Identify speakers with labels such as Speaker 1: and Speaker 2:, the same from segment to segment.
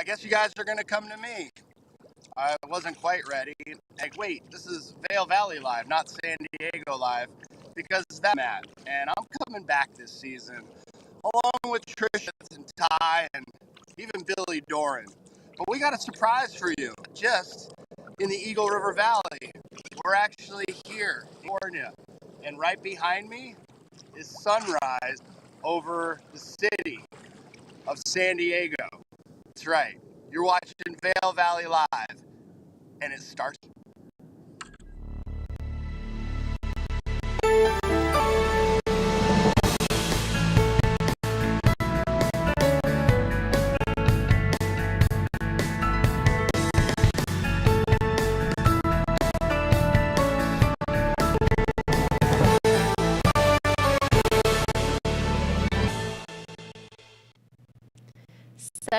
Speaker 1: guess you guys are going to come to me. I wasn't quite ready. Like, wait, this is Vail Valley Live, not San Diego Live, because that's Matt, and I'm coming back this season, along with Trisha and Ty and even Billy Doran. But we got a surprise for you, just in the Eagle River Valley. We're actually here in California, and right behind me is sunrise over the city of San Diego. That's right. You're watching Vail Valley Live, and it starts.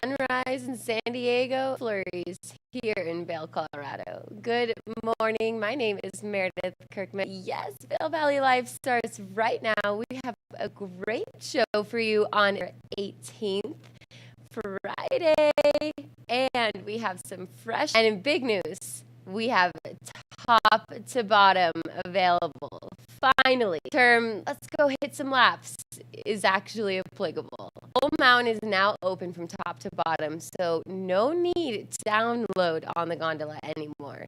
Speaker 2: Sunrise in San Diego, flurries here in Vail, Colorado. Good morning. My name is Meredith Kirkman. Yes, Vail Valley Live starts right now. We have a great show for you on 18th, Friday, and we have some fresh and in big news. We have top to bottom available. Finally, term let's go hit some laps is actually applicable. Whole Mountain is now open from top to bottom, so no need to download on the gondola anymore.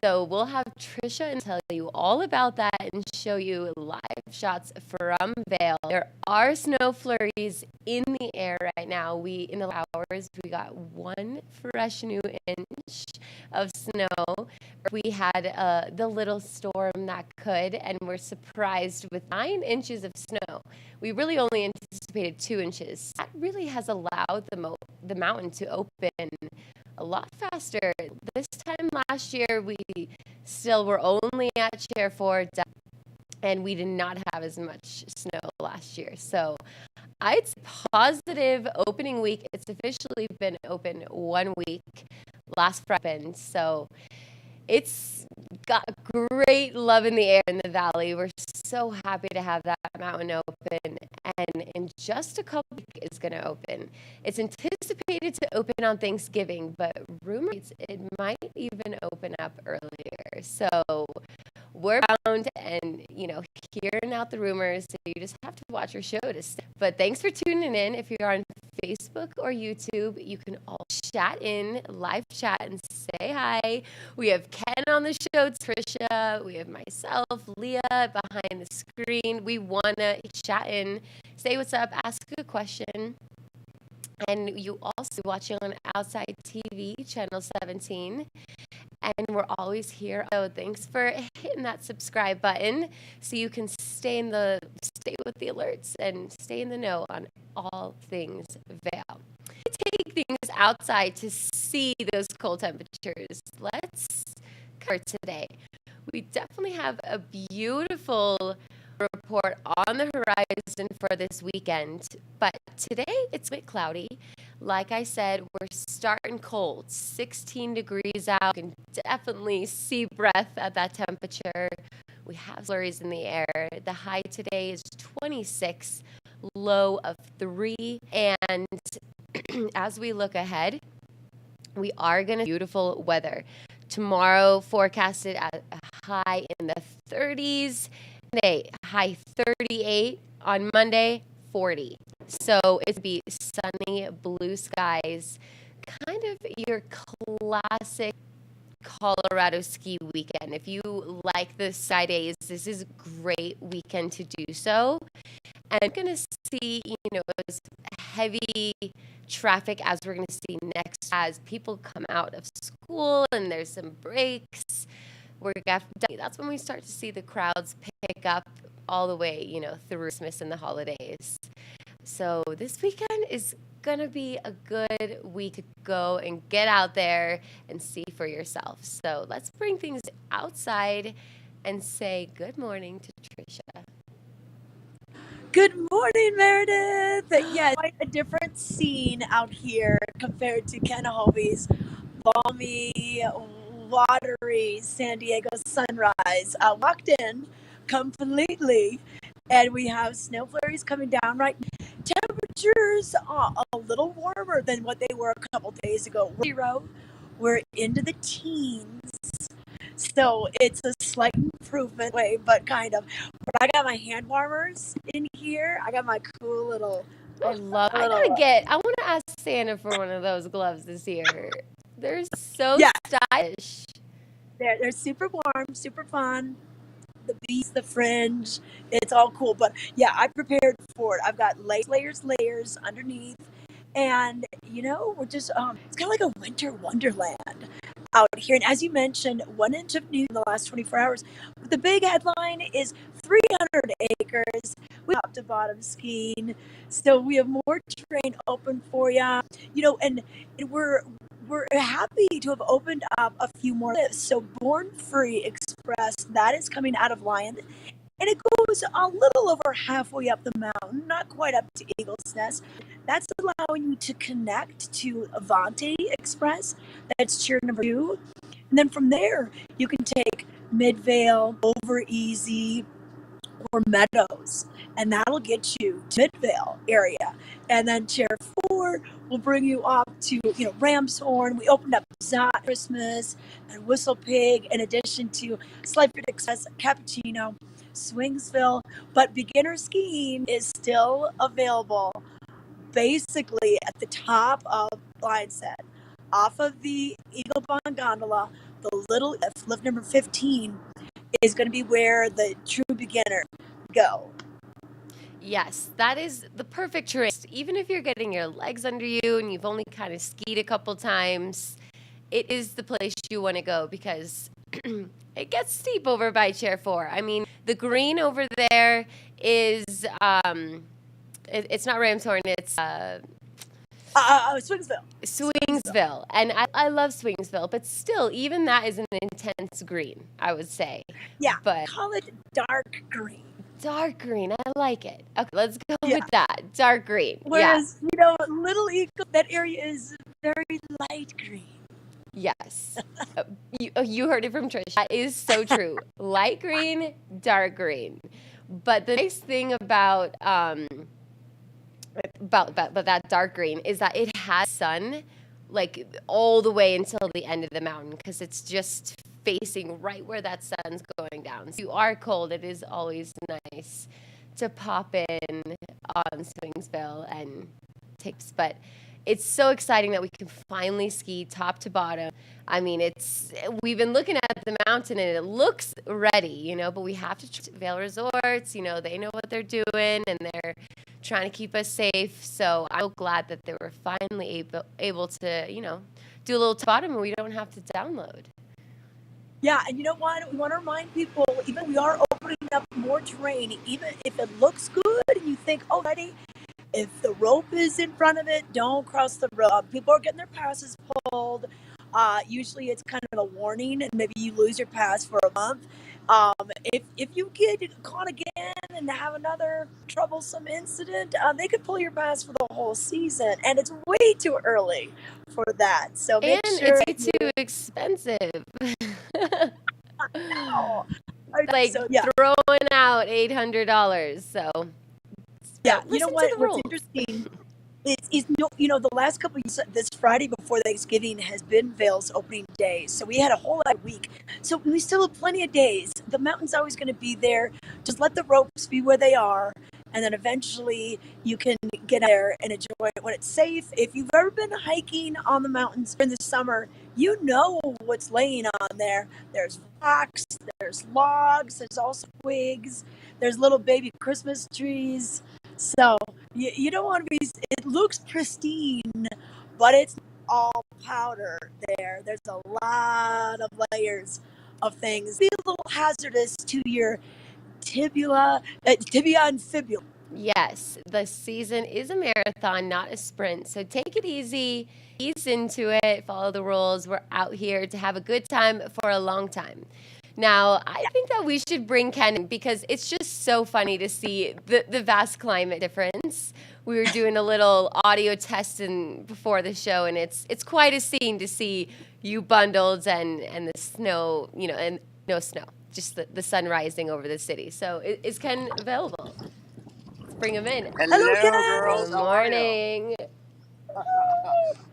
Speaker 2: So we'll have Trisha and tell you all about that and show you live shots from Vail. There are snow flurries in the air right now. In the hours, we got one fresh new inch of snow. We had the little storm that could, and we're surprised with 9 inches of snow. We really only anticipated 2 inches. That really has allowed the mountain to open a lot faster. This time last year, we still were only at Chair 4, and we did not have as much snow last year. So I'd say positive opening week. It's officially been open 1 week, last Friday. So it's got great love in the air in the valley. We're so happy to have that mountain open, and in just a couple weeks it's going to open. It's anticipated to open on Thanksgiving, but rumors it might even open up earlier. So we're bound and, hearing out the rumors, so you just have to watch your show to stay. But thanks for tuning in. If you're on Facebook or YouTube, you can all chat in, live chat, and say hi. We have Ken on the show, Trisha. We have myself, Leah, behind the screen. We want to chat in, say what's up, ask a question. And you also watching on Outside TV, Channel 17. And we're always here. So thanks for hitting that subscribe button so you can stay with the alerts and stay in the know on all things Vail. Take things outside to see those cold temperatures. Let's cover today. We definitely have a beautiful report on the horizon for this weekend, but today it's a bit cloudy. Like I said, we're starting cold, 16 degrees out. You can definitely see breath at that temperature. We have flurries in the air. The high today is 26, low of 3, and as we look ahead, we are going to beautiful weather. Tomorrow forecasted at a high in the 30s. Today, high 38. On Monday, 40. So it'd be sunny, blue skies, kind of your classic Colorado ski weekend. If you like the sky days, this is a great weekend to do so. And we're going to see, as heavy traffic as we're going to see next as people come out of school and there's some breaks. That's when we start to see the crowds pick up all the way, through Christmas and the holidays. So this weekend is going to be a good week to go and get out there and see for yourself. So let's bring things outside and say good morning to Trisha.
Speaker 3: Good morning, Meredith. Yeah, quite a different scene out here compared to Kennehovy's balmy, watery San Diego sunrise. I walked in completely, and we have snow flurries coming down right now. temperatures are a little warmer than what they were a couple days ago. We're into the teens, so it's a slight improvement way, but kind of. But I got my hand warmers in here. I got my cool little.
Speaker 2: I love. I
Speaker 3: little
Speaker 2: gotta get. I want to ask Santa for one of those gloves this year. They're so
Speaker 3: yeah,
Speaker 2: stylish.
Speaker 3: they're super warm, super fun. The beads, the fringe, it's all cool. But yeah, I prepared for it. I've got layers underneath, and we're just it's kind of like a winter wonderland out here. And as you mentioned, 1 inch of news in the last 24 hours. But the big headline is 300 acres. We top to bottom skiing, so we have more terrain open for you. And we're happy to have opened up a few more lifts. So Born Free Express, that is coming out of Lion, and it goes a little over halfway up the mountain, not quite up to Eagle's Nest. That's allowing you to connect to Avante Express. That's tier number 2. And then from there, you can take Mid-Vail, over Easy, or Meadows, and that'll get you to Mid-Vail area. And then tier 4 will bring you up to Ramshorn. We opened up Zot Christmas and Whistle Pig, in addition to Slightfoot Express, Cappuccino, Swingsville. But beginner skiing is still available, basically at the top of Line Set, off of the Eagle Bond Gondola. The little lift number 15 is going to be where the true beginner go.
Speaker 2: Yes, that is the perfect terrain. Even if you're getting your legs under you and you've only kind of skied a couple times, it is the place you want to go because it gets steep over by Chair 4. I mean, the green over there is, it's not Ramshorn, it's
Speaker 3: Swingsville.
Speaker 2: Swingsville. And I love Swingsville, but still, even that is an intense green, I would say.
Speaker 3: Yeah,
Speaker 2: but
Speaker 3: call it dark green.
Speaker 2: Dark green, I like it. Okay, let's go with that. Dark green.
Speaker 3: Whereas, Little Eagle, that area is very light green.
Speaker 2: Yes. You heard it from Trish. That is so true. Light green, dark green. But the nice thing about that dark green is that it has sun like all the way until the end of the mountain because it's just facing right where that sun's going down. So if you are cold, it is always nice to pop in on Swingsville and tips. But it's so exciting that we can finally ski top to bottom. I mean, we've been looking at the mountain and it looks ready, but we have to Vail Resorts, they know what they're doing and they're trying to keep us safe. So I'm so glad that they were finally able to, do a little top bottom and we don't have to download.
Speaker 3: Yeah, and you know what? We want to remind people, even we are opening up more terrain, even if it looks good and you think, already, if the rope is in front of it, don't cross the rope. People are getting their passes pulled. Usually it's kind of a warning and maybe you lose your pass for a month. If you get caught again and have another troublesome incident, they could pull your pass for the whole season. And it's way too early for that. So make sure
Speaker 2: it's way too expensive.
Speaker 3: No.
Speaker 2: Throwing out $800. So
Speaker 3: yeah, you know what? What's interesting is the last couple of years, this Friday before Thanksgiving has been Vail's opening day. So we had a whole lot of week. So we still have plenty of days. The mountain's always going to be there. Just let the ropes be where they are. And then eventually you can get there and enjoy it when it's safe. If you've ever been hiking on the mountains in the summer, you know what's laying on there. There's rocks, there's logs, there's also twigs, there's little baby Christmas trees. So you don't want to be, it looks pristine, but it's all powder there. There's a lot of layers of things. Be a little hazardous to your tibia and fibula.
Speaker 2: Yes, the season is a marathon, not a sprint. So take it easy, ease into it, follow the rules. We're out here to have a good time for a long time. Now, I think that we should bring Ken in because it's just so funny to see the vast climate difference. We were doing a little audio test before the show, and it's quite a scene to see you bundled and the snow, and no snow, just the sun rising over the city. So is Ken available? bring him in.
Speaker 3: Hello,
Speaker 1: Hello,
Speaker 3: Ken.
Speaker 1: girls.
Speaker 2: Good
Speaker 1: How are you?
Speaker 2: morning.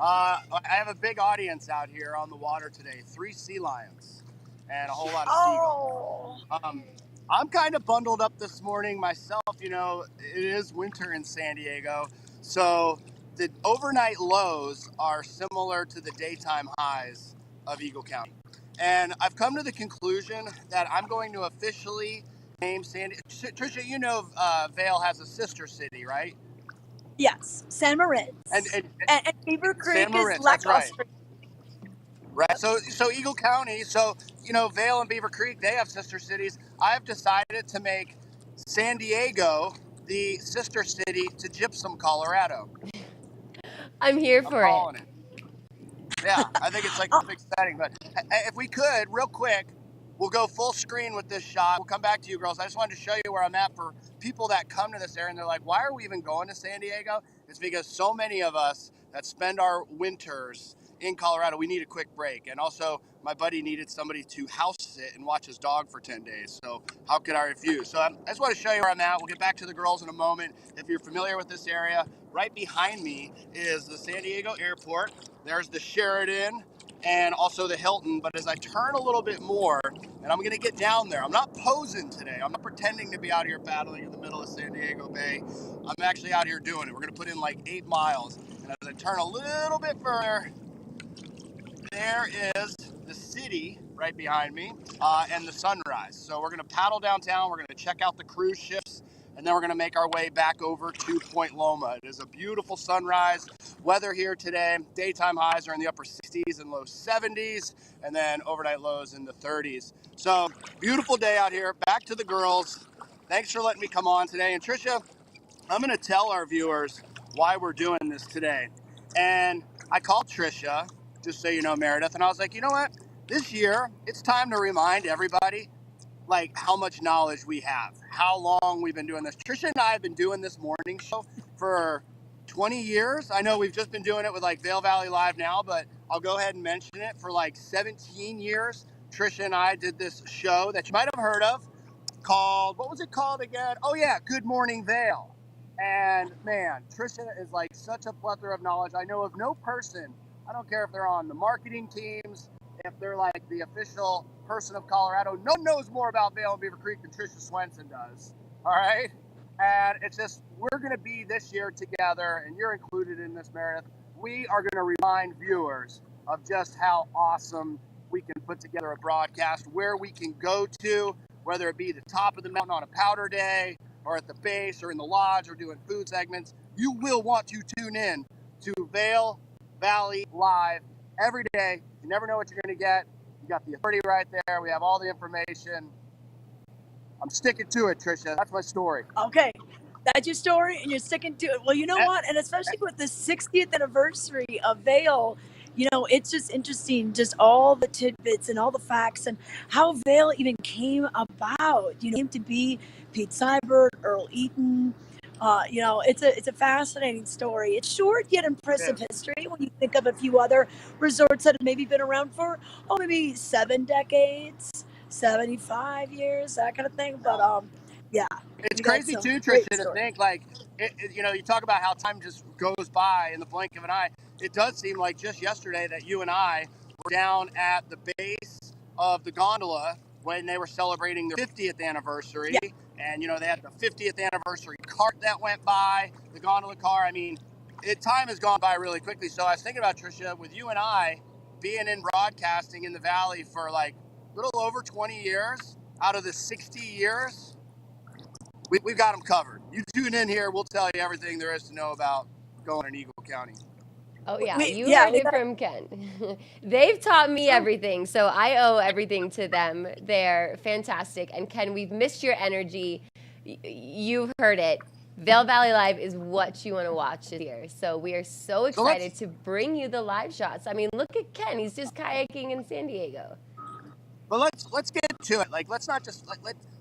Speaker 1: I have a big audience out here on the water today. 3 sea lions and a whole lot of seagulls.
Speaker 3: Oh,
Speaker 1: I'm kind of bundled up this morning myself. You know, it is winter in San Diego, so the overnight lows are similar to the daytime highs of Eagle County. And I've come to the conclusion that I'm going to officially name San Diego. Trisha, you know Vail has a sister city, right?
Speaker 3: yes, San
Speaker 1: And,
Speaker 3: Moritz.
Speaker 1: and
Speaker 3: And Beaver
Speaker 1: San
Speaker 3: Creek is
Speaker 1: Moritz, that's right.
Speaker 3: lackluster.
Speaker 1: Right. So Eagle County, so Vail and Beaver Creek, they have sister cities. I've decided to make San Diego the sister city to Gypsum, Colorado.
Speaker 2: I'm here
Speaker 1: I'm
Speaker 2: for it.
Speaker 1: calling it. Yeah, I think it's like
Speaker 3: Oh,
Speaker 1: a big setting. But if we could, real quick, we'll go full screen with this shot. We'll come back to you, girls. I just wanted to show you where I'm at for people that come to this area and they're like, why are we even going to San Diego? It's because so many of us that spend our winters in Colorado, we need a quick break. And also, my buddy needed somebody to house sit and watch his dog for 10 days. So how could I refuse? So I just want to show you where I'm at. We'll get back to the girls in a moment. If you're familiar with this area, right behind me is the San Diego airport. There's the Sheridan and also the Hilton. But as I turn a little bit more, and I'm gonna get down there, I'm not posing today. I'm not pretending to be out here paddling in the middle of San Diego Bay. I'm actually out here doing it. We're gonna put in like 8 miles. And as I turn a little bit further, there is the city right behind me and the sunrise. So we're going to paddle downtown. We're going to check out the cruise ships. And then we're going to make our way back over to Point Loma. It is a beautiful sunrise. Weather here today, daytime highs are in the upper 60s and low 70s. And then overnight lows in the 30s. So beautiful day out here. Back to the girls. Thanks for letting me come on today. And Trisha, I'm going to tell our viewers why we're doing this today. And I called Trisha, just so you know, Meredith, and I was like, you know what? This year, it's time to remind everybody like how much knowledge we have, how long we've been doing this. Trisha and I have been doing this morning show for 20 years. I know we've just been doing it with like Vail Valley Live now, but I'll go ahead and mention it. For like 17 years, Trisha and I did this show that you might have heard of called, what was it called again? Oh yeah, Good Morning Vail. And man, Trisha is like such a plethora of knowledge. I know of no person, I don't care if they're on the marketing teams, if they're like the official person of Colorado, no one knows more about Vail and Beaver Creek than Trisha Swenson does. All right. And it's just, we're going to be this year together, and you're included in this, Meredith. We are going to remind viewers of just how awesome we can put together a broadcast, where we can go to, whether it be the top of the mountain on a powder day, or at the base, or in the lodge, or doing food segments. You will want to tune in to Vail Valley Live every day. You never know what you're going to get. You got the authority right there. We have all the information. I'm sticking to it, Trisha. That's my story.
Speaker 3: okay. That's your story, and you're sticking to it. Well, you know what? And especially with the 60th anniversary of Vail, it's just interesting, just all the tidbits and all the facts and how Vail even came about. Came to be Pete Seibert, Earl Eaton. It's a fascinating story. It's short yet impressive history when you think of a few other resorts that have maybe been around for maybe 7 decades, 75 years, that kind of thing. But yeah.
Speaker 1: It's
Speaker 3: We got
Speaker 1: crazy
Speaker 3: some
Speaker 1: too, Trisha,
Speaker 3: great
Speaker 1: to
Speaker 3: stories.
Speaker 1: think like, you talk about how time just goes by in the blink of an eye. It does seem like just yesterday that you and I were down at the base of the gondola when they were celebrating their 50th anniversary.
Speaker 3: Yeah.
Speaker 1: And, they had the 50th anniversary cart that went by, the gondola car. I mean, time has gone by really quickly. So I was thinking about, Trisha, with you and I being in broadcasting in the Valley for like a little over 20 years out of the 60 years. We've got them covered. You tune in here, we'll tell you everything there is to know about going in Eagle County.
Speaker 2: Oh yeah, you
Speaker 3: We
Speaker 2: heard it
Speaker 3: got
Speaker 2: from Ken. They've taught me everything, so I owe everything to them. They're fantastic. And Ken, we've missed your energy. You've heard it. Vail Valley Live is what you want to watch this year. So we are so excited to bring you the live shots. I mean, look at Ken. He's just kayaking in San Diego.
Speaker 1: But let's get to it. Like, let's not just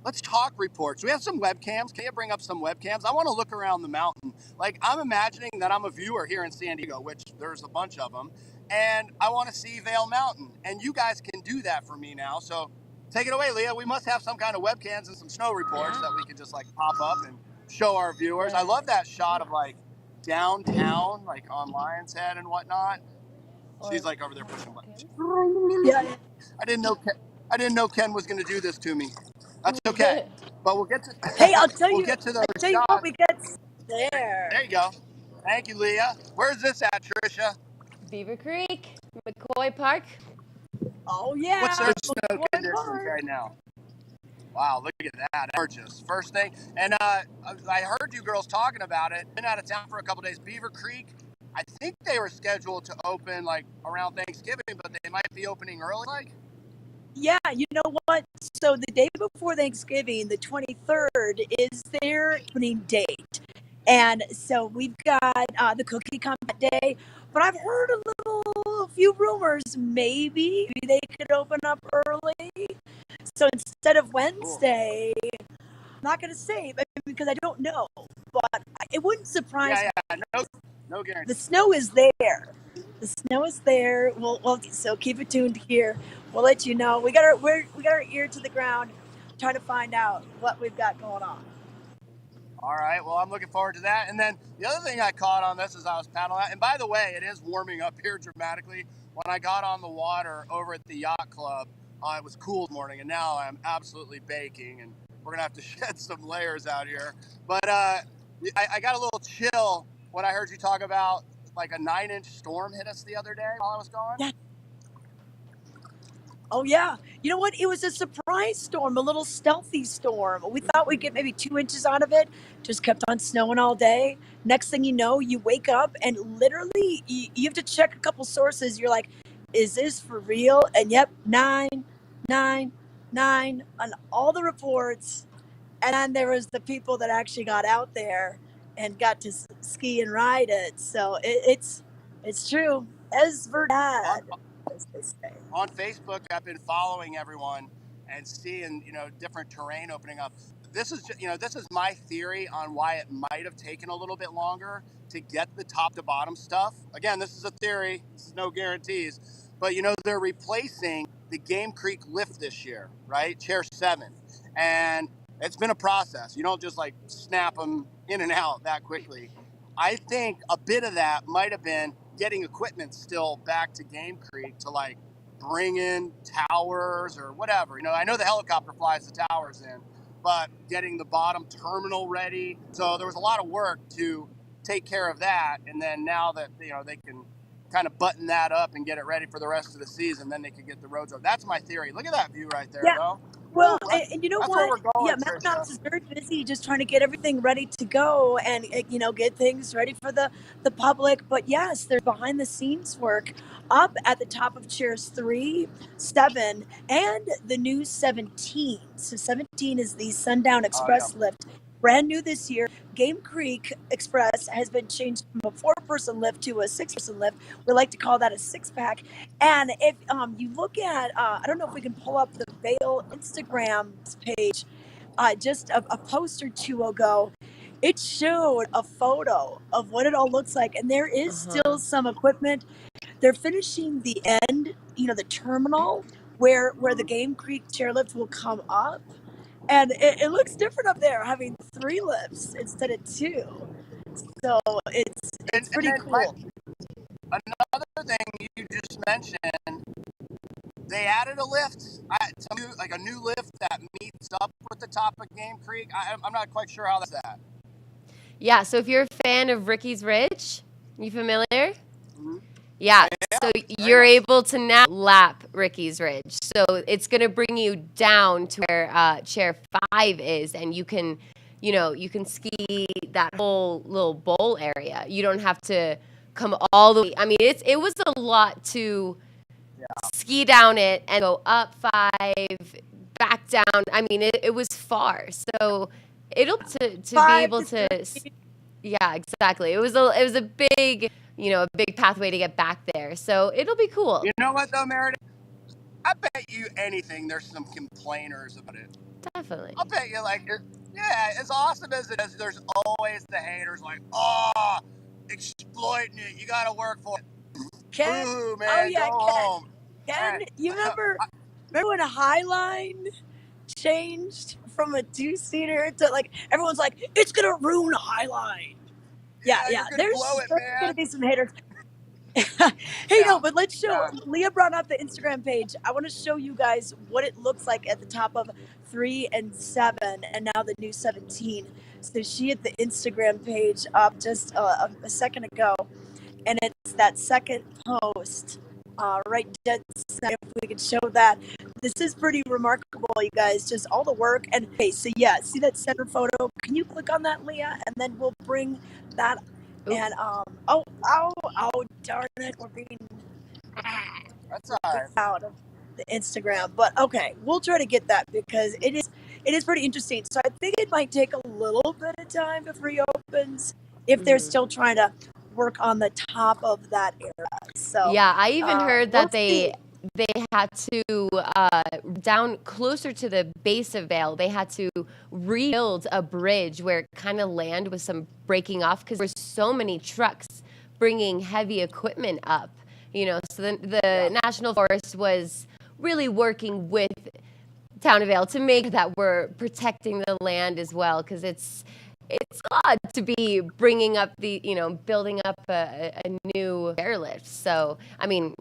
Speaker 1: let's talk reports. We have some webcams. Can you bring up some webcams? I want to look around the mountain. Like, I'm imagining that I'm a viewer here in San Diego, which there's a bunch of them, and I want to see Vail Mountain. And you guys can do that for me now. So take it away, Leah. We must have some kind of webcams and some snow reports that we can just like pop up and show our viewers. I love that shot of like downtown, like on Lion's Head and whatnot. She's like over there pushing buttons.
Speaker 3: Yeah.
Speaker 1: I didn't know Ken was going to do this to me. That's okay, but we'll get to
Speaker 3: Hey, I'll tell
Speaker 1: we'll
Speaker 3: you.
Speaker 1: get to those
Speaker 3: I tell you what,
Speaker 1: shots.
Speaker 3: we got there.
Speaker 1: There you go. Thank you, Leah. Where's this at, Tricia?
Speaker 2: Beaver Creek, McCoy Park.
Speaker 3: Oh yeah.
Speaker 1: What's their snow
Speaker 3: McCoy
Speaker 1: conditions
Speaker 3: Park.
Speaker 1: right now? Wow, look at that. Gorgeous. First thing. And I heard you girls talking about it. Been out of town for a couple days. Beaver Creek, I think they were scheduled to open like around Thanksgiving, but they might be opening early. Like,
Speaker 3: Yeah, you know what? So the day before Thanksgiving, the 23rd, is their opening date. And so we've got the cookie come that day. But I've heard a few rumors. Maybe they could open up early. So instead of Wednesday, I'm not going to say because I don't know. But it wouldn't surprise me.
Speaker 1: Yeah, no guarantee.
Speaker 3: The snow is there. The snow is there. So keep it tuned here. We'll let you know. We got our ear to the ground, trying to find out what we've got going on.
Speaker 1: All right. Well, I'm looking forward to that. And then the other thing I caught on this as I was paddling out, and by the way, it is warming up here dramatically. When I got on the water over at the yacht club, it was cool this morning, and now I'm absolutely baking, and we're gonna have to shed some layers out here. But I got a little chill when I heard you talk about like a 9-inch storm hit us the other day while I was gone.
Speaker 3: Yeah. Oh yeah. You know what? It was a surprise storm, a little stealthy storm. We thought we'd get maybe 2 inches out of it. Just kept on snowing all day. Next thing you know, you wake up and literally you have to check a couple sources. You're like, is this for real? And yep, 9, 9, 9 on all the reports. And then there was the people that actually got out there and got to ski and ride it. So it's true. As verdad, as they say.
Speaker 1: On Facebook, I've been following everyone and seeing, different terrain opening up. This is my theory on why it might have taken a little bit longer to get the top to bottom stuff. Again, this is a theory. This is no guarantees. But, they're replacing the Game Creek lift this year, right? Chair 7. And it's been a process. You don't just like snap them in and out that quickly. I think a bit of that might have been getting equipment still back to Game Creek to like bring in towers or whatever. I know the helicopter flies the towers in, but getting the bottom terminal ready. So there was a lot of work to take care of that. And then now that, they can kind of button that up and get it ready for the rest of the season, then they could get the roads over. That's my theory. Look at that view right there, though.
Speaker 3: Well, and you know what?
Speaker 1: Going,
Speaker 3: yeah, Mountain Ops is very busy just trying to get everything ready to go and, get things ready for the public. But yes, there's behind the scenes work up at the top of chairs 3, 7, and the new 17. So 17 is the Sundown Express lift. Brand new this year. Game Creek Express has been changed from a 4-person lift to a 6-person lift. We like to call that a 6-pack. And if you look at, I don't know if we can pull up the Vail Instagram page, just a post or two ago, it showed a photo of what it all looks like. And there is still some equipment. They're finishing the end, the terminal where the Game Creek chairlift will come up. And it looks different up there, having 3 lifts instead of 2. So it's pretty cool.
Speaker 1: Another thing you just mentioned, they added a lift, like a new lift that meets up with the top of Game Creek. I'm not quite sure how that's at.
Speaker 2: Yeah, so if you're a fan of Ricky's Ridge, you familiar?
Speaker 1: Mm-hmm.
Speaker 2: Yeah, so you're able to now lap Ricky's Ridge. So it's going to bring you down to where chair 5 is, and you can ski that whole little bowl area. You don't have to come all the way. I mean, it was a lot to ski down it and go up 5, back down. I mean, it was far. So it'll to be able to. Yeah, exactly. It was a big, a big pathway to get back there. So it'll be cool.
Speaker 1: You know what though, Meredith? I bet you anything there's some complainers about it.
Speaker 2: Definitely.
Speaker 1: I'll bet you as awesome as it is, there's always the haters like, exploiting it. You got to work for it.
Speaker 3: Ken,
Speaker 1: ooh, man, go home.
Speaker 3: Ken, you remember when Highline changed from a two-seater to like everyone's like it's gonna ruin a Highline. Yeah,
Speaker 1: you're gonna blow
Speaker 3: there's
Speaker 1: it,
Speaker 3: gonna
Speaker 1: man.
Speaker 3: be some haters. Hey,
Speaker 1: Yeah,
Speaker 3: no, but let's show.
Speaker 1: yeah.
Speaker 3: Leah brought up the Instagram page. I want to show you guys what it looks like at the top of 3 and 7, and now the new 17. So she had the Instagram page up just a second ago, and it's that second post, right dead center. If we could show that, this is pretty remarkable, you guys. Just all the work and okay. So yeah, see that center photo? Can you click on that, Leah? And then we'll bring that.
Speaker 2: Oop.
Speaker 3: And darn it, we're being
Speaker 1: That's all right.
Speaker 3: out of the Instagram. But okay, we'll try to get that because it is pretty interesting. So I think it might take a little bit of time before he opens if they're still trying to work on the top of that area. So
Speaker 2: Yeah, I even heard that
Speaker 3: we'll see.
Speaker 2: they had to down closer to the base of Vail, they had to rebuild a bridge where kind of land was some breaking off because there were so many trucks bringing heavy equipment up. So the National Forest was really working with Town of Vail to make that we're protecting the land as well, because it's odd to be bringing up building up a new airlift. So, I mean,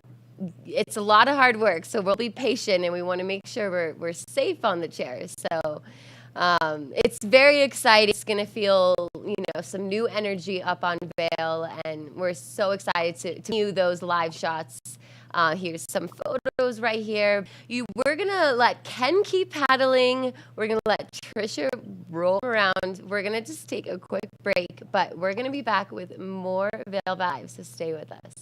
Speaker 2: it's a lot of hard work. So we'll be patient, and we want to make sure we're safe on the chairs. So it's very exciting. It's going to feel, some new energy up on Vail, and we're so excited to view those live shots. Here's some photos right here. We're going to let Ken keep paddling. We're going to let Trisha roll around. We're going to just take a quick break, but we're going to be back with more Vail Vibes, so stay with us.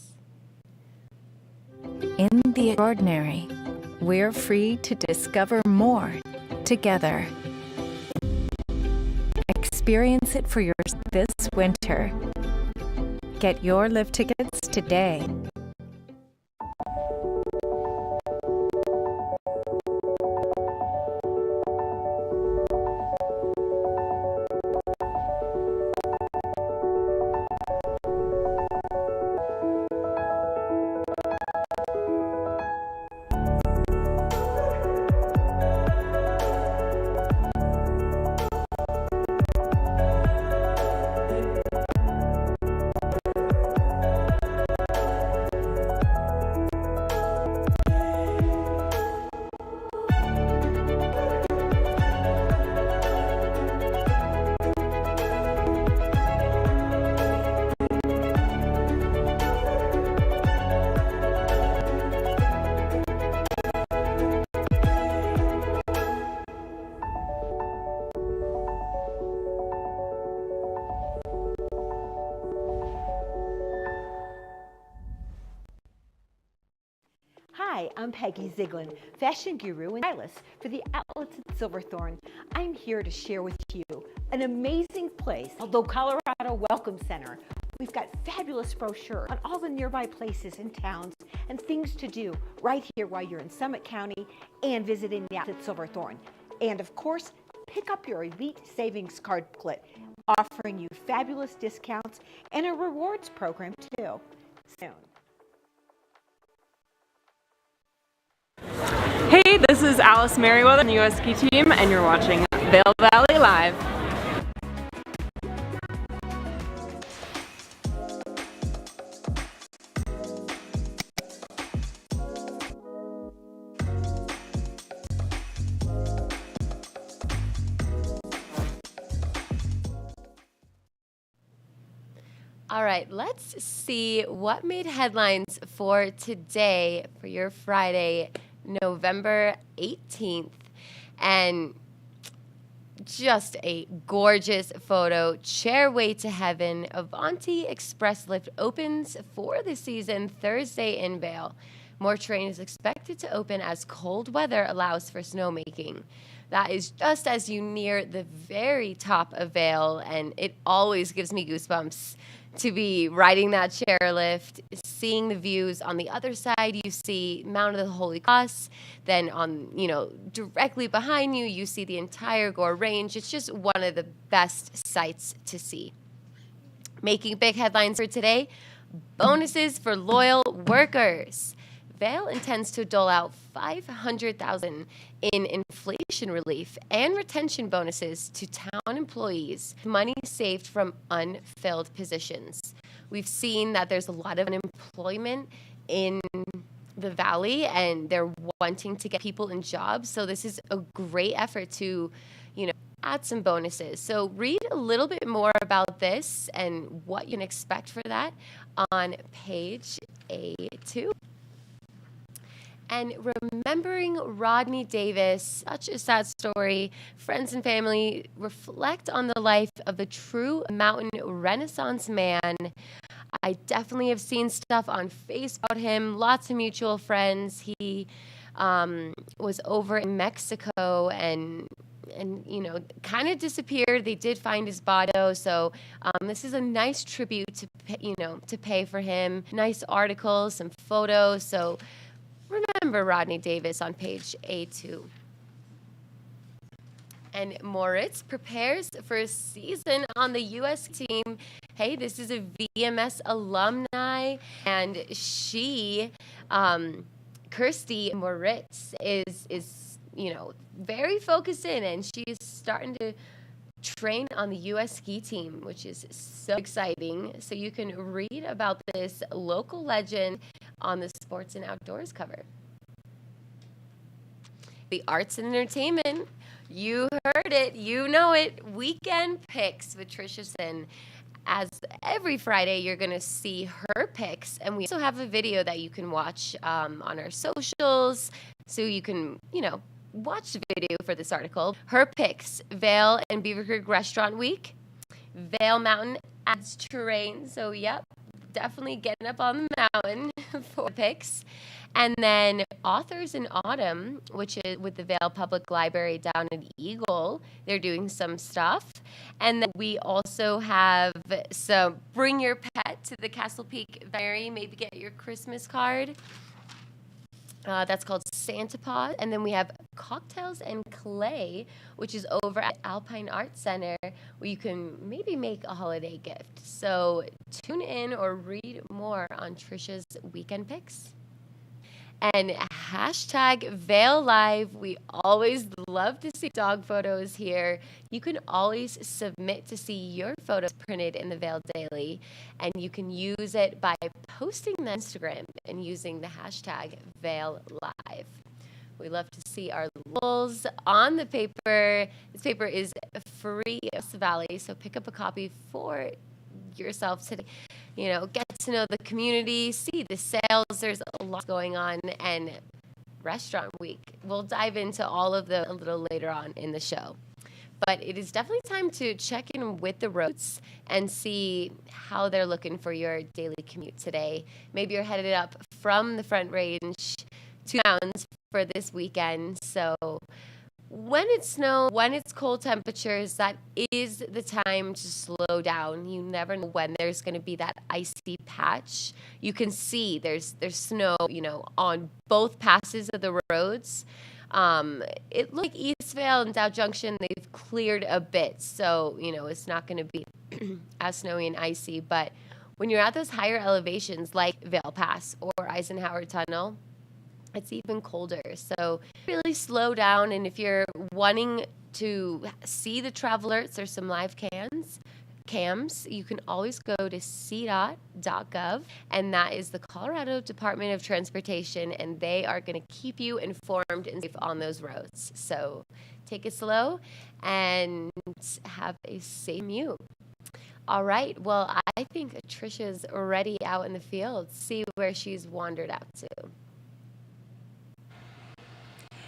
Speaker 4: In the extraordinary, we're free to discover more together. Experience it for yourself this winter. Get your lift tickets today.
Speaker 5: Hi, I'm Peggy Ziegler, fashion guru and stylist for the outlets at Silverthorne. I'm here to share with you an amazing place called the Colorado Welcome Center. We've got fabulous brochures on all the nearby places and towns and things to do right here while you're in Summit County and visiting the outlets at Silverthorne. And of course, pick up your Elite Savings Card booklet, offering you fabulous discounts and a rewards program too. Soon.
Speaker 6: Hey, this is Alice Merriweather on the US Ski Team, and you're watching Vail Valley Live.
Speaker 2: All right, let's see what made headlines for today, for your Friday, November 18th. And just a gorgeous photo. Chairway to Heaven, Avanti Express Lift opens for the season Thursday in Vail. More terrain is expected to open as cold weather allows for snowmaking. That is just as you near the very top of Vail, and it always gives me goosebumps to be riding that chairlift, seeing the views. On the other side, you see Mount of the Holy Cross. Then directly behind you, you see the entire Gore Range. It's just one of the best sights to see. Making big headlines for today, bonuses for loyal workers. Vail intends to dole out $500,000 in inflation relief and retention bonuses to town employees, money saved from unfilled positions. We've seen that there's a lot of unemployment in the valley, and they're wanting to get people in jobs. So this is a great effort to, add some bonuses. So read a little bit more about this and what you can expect for that on page A2. And remembering Rodney Davis, such a sad story. Friends and family reflect on the life of the true mountain Renaissance man. I definitely have seen stuff on Facebook about him, lots of mutual friends. He was over in Mexico and kind of disappeared. They did find his body, so this is a nice tribute to pay for him. Nice articles, some photos. So remember Rodney Davis on page A2. And Moritz prepares for a season on the U.S. team. Hey, this is a VMS alumni, and she, Kirsty Moritz, is very focused in, and she's starting to train on the U.S. ski team, which is so exciting. So you can read about this local legend on the Sports and Outdoors cover. The arts and entertainment, you heard it, you know it, weekend picks with Tricia Sin. As every Friday, you're going to see her picks, and we also have a video that you can watch on our socials, so you can, watch the video for this article. Her picks: Vail and Beaver Creek Restaurant Week, Vail Mountain adds terrain, so yep, definitely getting up on the mountain for picks. And then Authors in Autumn, which is with the Vail Public Library down at Eagle. They're doing some stuff. And then we also have some Bring Your Pet to the Castle Peak Veterinary, maybe get your Christmas card. That's called Santa Paws. And then we have Cocktails and Clay, which is over at Alpine Arts Center, where you can maybe make a holiday gift. So tune in or read more on Trisha's weekend picks. And hashtag Vail Live. We always love to see dog photos here. You can always submit to see your photos printed in the Vail Daily, and you can use it by posting on Instagram and using the hashtag Vail Live. We love to see our lulls on the paper. This paper is free in the Valley, so pick up a copy for yourself today. Get to know the community, see the sales. There's a lot going on, and Restaurant Week. We'll dive into all of them a little later on in the show. But it is definitely time to check in with the roads and see how they're looking for your daily commute today. Maybe you're headed up from the Front Range to mountains for this weekend. So when it's snow, when it's cold temperatures, that is the time to slow down. You never know when there's going to be that icy patch. You can see there's snow, on both passes of the roads. It looks like East Vail and Dow Junction, they've cleared a bit. So, it's not going to be as snowy and icy. But when you're at those higher elevations like Vail Pass or Eisenhower Tunnel, it's even colder. So really slow down. And if you're wanting to see the travel alerts or some live cams, you can always go to cdot.gov, and that is the Colorado Department of Transportation, and they are going to keep you informed and safe on those roads. So take it slow and have a safe commute. All right. Well, I think Trisha's already out in the field. See where she's wandered out to.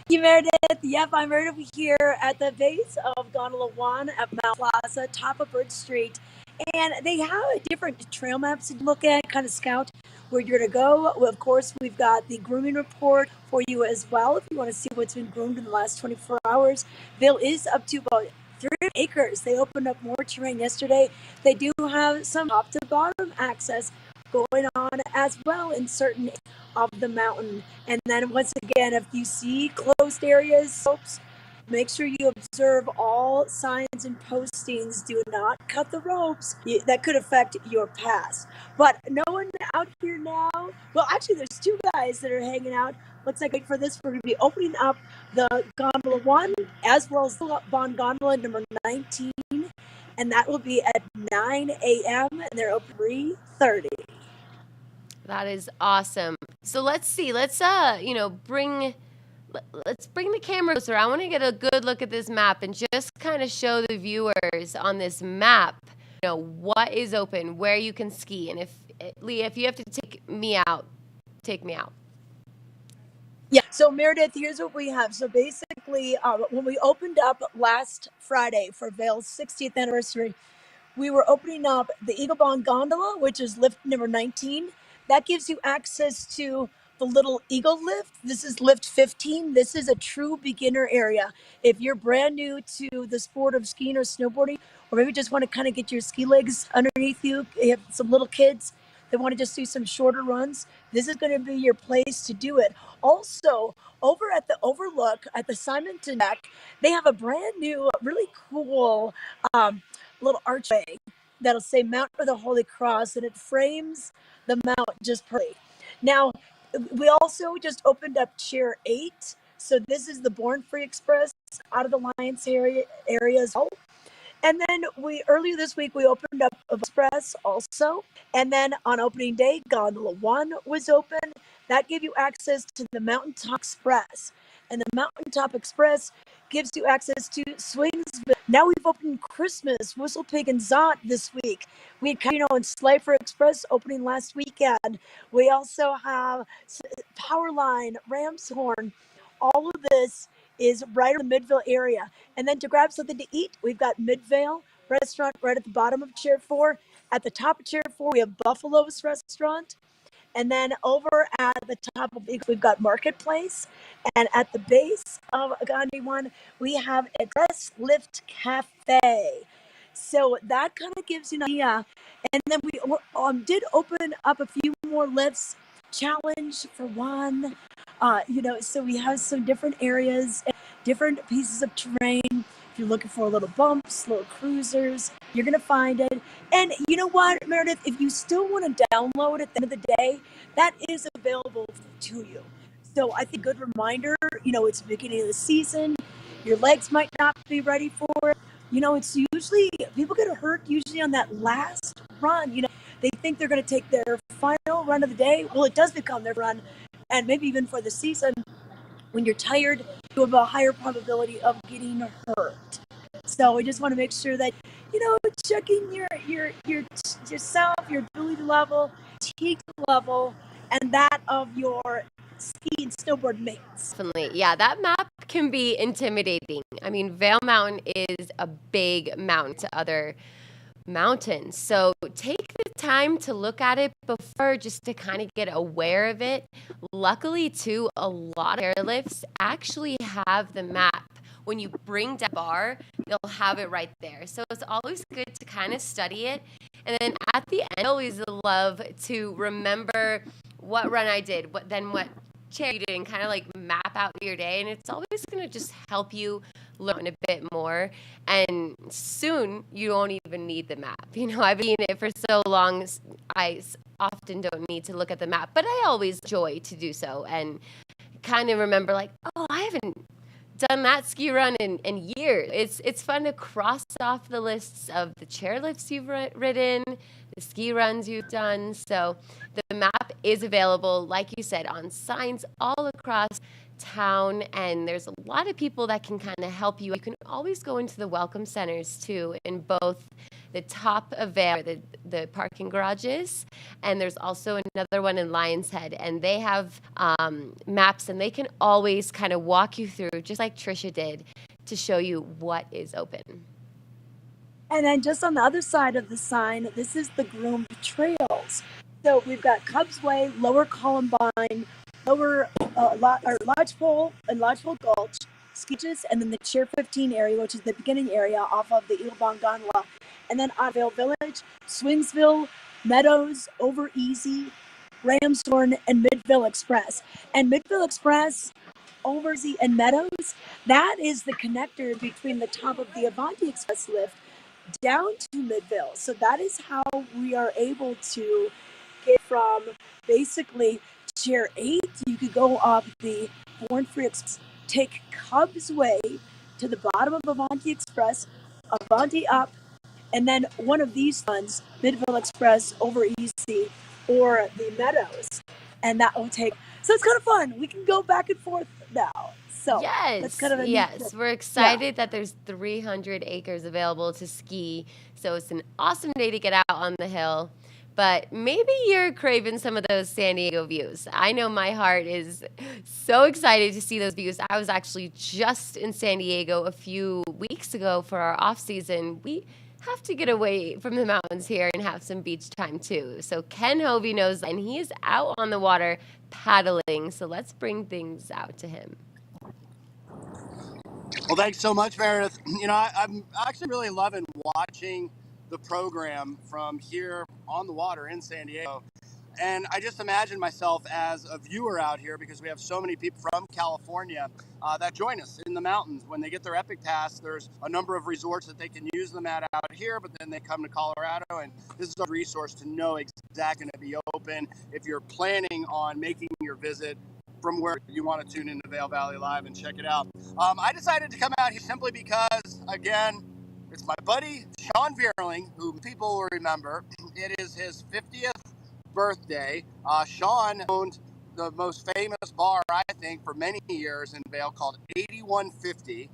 Speaker 3: Thank you, Meredith. Yep, I'm Meredith here at the base of Gondola 1 at Mount Plaza, top of Bridge Street. And they have different trail maps to look at, kind of scout where you're going to go. Well, of course, we've got the grooming report for you as well. If you want to see what's been groomed in the last 24 hours, Vail is up to about 3 acres. They opened up more terrain yesterday. They do have some top to bottom access going on as well in certain of the mountain. And then once again, if you see closed areas, slopes, Make sure you observe all signs and postings. Do not cut the ropes. That could affect your pass. But no one out here now. Well, actually, there's two guys that are hanging out. Looks like wait for this. We're going to be opening up the gondola 1 as well as the Bond gondola number 19. And that will be at 9 a.m. and they're open 3:30.
Speaker 2: That is awesome. So let's see. Let's bring the camera closer. I want to get a good look at this map and just kind of show the viewers on this map, what is open, where you can ski. And if Leah, if you have to take me out, take me out.
Speaker 3: Yeah. So Meredith, here's what we have. So basically, when we opened up last Friday for Vail's 60th anniversary, we were opening up the Eagle Bond Gondola, which is lift number 19. That gives you access to the little Eagle lift. This is lift 15. This is a true beginner area. If you're brand new to the sport of skiing or snowboarding, or maybe just want to kind of get your ski legs underneath you, you have some little kids that want to just do some shorter runs, this is going to be your place to do it. Also, over at the Overlook at the Simonton deck, they have a brand new, really cool little archway that'll say Mount of the Holy Cross, and it frames the mount just perfectly. Now, we also just opened up Chair 8. So this is the Born Free Express out of the Lions area as well. And then earlier this week, we opened up Express also. And then on opening day, Gondola 1 was open. That gave you access to the Mountaintop Express. And the Mountaintop Express gives you access to Swingsville. Now we've opened Christmas, Whistle Pig and Zot this week. We had Casino and Slifer Express opening last weekend. We also have Powerline, Ramshorn. All of this is right in the Midvale area. And then to grab something to eat, we've got Midvale Restaurant right at the bottom of Chair 4. At the top of Chair 4, we have Buffalo's Restaurant. And then over at the top of we've got Marketplace. And at the base of Gandhi 1, we have Express Lift Cafe. So that kind of gives you an idea. And then we did open up a few more lifts. Challenge for one. So we have some different areas, different pieces of terrain. If you're looking for little bumps, little cruisers, you're going to find it. And you know what, Meredith, if you still want to download at the end of the day, that is available to you. So I think a good reminder, it's the beginning of the season. Your legs might not be ready for it. It's usually, people get hurt usually on that last run. They think they're going to take their final run of the day. Well, it does become their run. And maybe even for the season, when you're tired, you have a higher probability of getting hurt. So we just want to make sure that, checking your yourself, your ability level, fatigue level, and that of your ski and snowboard mates.
Speaker 2: Definitely. Yeah, that map can be intimidating. I mean, Vail Mountain is a big mountain to other mountains. So take the time to look at it before, just to kind of get aware of it. Luckily, too, a lot of airlifts actually have the map. When you bring down the bar, they'll have it right there. So it's always good to kind of study it. And then at the end, I always love to remember what run I did, what chair you did, and kind of like map out your day. And it's always going to just help you learn a bit more. And soon you won't even need the map. I've been in it for so long, I often don't need to look at the map, but I always enjoy to do so and kind of remember like, oh, I haven't done that ski run in years. It's fun to cross off the lists of the chairlifts you've ridden, the ski runs you've done. So the map is available, like you said, on signs all across town, and there's a lot of people that can kind of help you. You can always go into the welcome centers too, in both the top of Vail, the parking garages, and there's also another one in Lion's Head, and they have maps, and they can always kind of walk you through, just like Trisha did, to show you what is open.
Speaker 3: And then just on the other side of the sign, this is the groomed trails. So we've got Cubs Way, Lower Columbine, Lower Lodgepole and Lodgepole Gulch, Skeeches, and then the Chair 15 area, which is the beginning area off of the Eagle Bond Gondola. And then on Vail Village, Swingsville, Meadows, Over Easy, Ramshorn, and Midvale Express. And Midvale Express, Over Easy, and Meadows, That is the connector between the top of the Avanti Express lift down to Midville. So that is how we are able to get from basically Tier 8. You could go up the Born Free Express, take Cubs Way to the bottom of Avanti Express, Avanti up, and then one of these ones, Midville Express over Easy or the Meadows. And that will take, so it's kind of fun. We can go back and forth now. So that's
Speaker 2: Yes,
Speaker 3: kind of a neat
Speaker 2: yes.
Speaker 3: thing.
Speaker 2: We're excited that there's 300 acres available to ski. So it's an awesome day to get out on the hill. But maybe you're craving some of those San Diego views. I know my heart is so excited to see those views. I was actually just in San Diego a few weeks ago for our off season. We have to get away from the mountains here and have some beach time too. So Ken Hovey knows, and he is out on the water paddling. So let's bring things out to him.
Speaker 1: Well, thanks so much, Meredith. I'm actually really loving watching the program from here on the water in San Diego. And I just imagine myself as a viewer out here because we have so many people from California that join us in the mountains. When they get their Epic Pass, there's a number of resorts that they can use them at out here, but then they come to Colorado, and this is a resource to know exactly going to be open if you're planning on making your visit from where you want to tune into Vail Valley Live and check it out. I decided to come out here simply because, again, it's my buddy Sean Vierling, who people will remember. It is his 50th birthday. Sean owned the most famous bar, I think, for many years in Vail called 8150,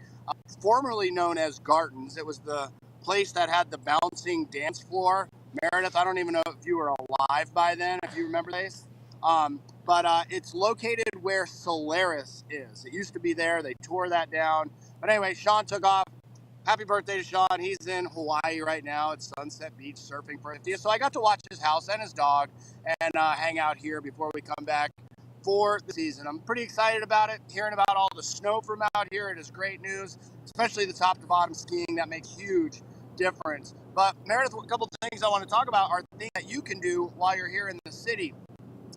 Speaker 1: formerly known as Gartons. It was the place that had the bouncing dance floor. Meredith, I don't even know if you were alive by then, if you remember this. But it's located where Solaris is. It used to be there. They tore that down. But anyway, Sean took off. Happy birthday to Sean. He's in Hawaii right now at Sunset Beach surfing for 50th. So I got to watch his house and his dog and hang out here before we come back for the season. I'm pretty excited about it. Hearing about all the snow from out here, it is great news, especially the top to bottom skiing. That makes huge difference. But Meredith, a couple of things I want to talk about are things that you can do while you're here in the city.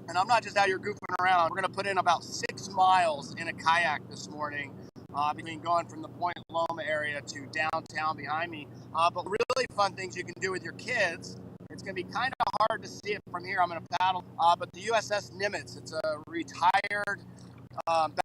Speaker 1: And I'm not just out here goofing around. We're going to put in about 6 miles in a kayak this morning, between going from the Point Loma area to downtown behind me. But really fun things you can do with your kids. It's going to be kind of hard to see it from here. I'm going to paddle. But the USS Nimitz, it's a retired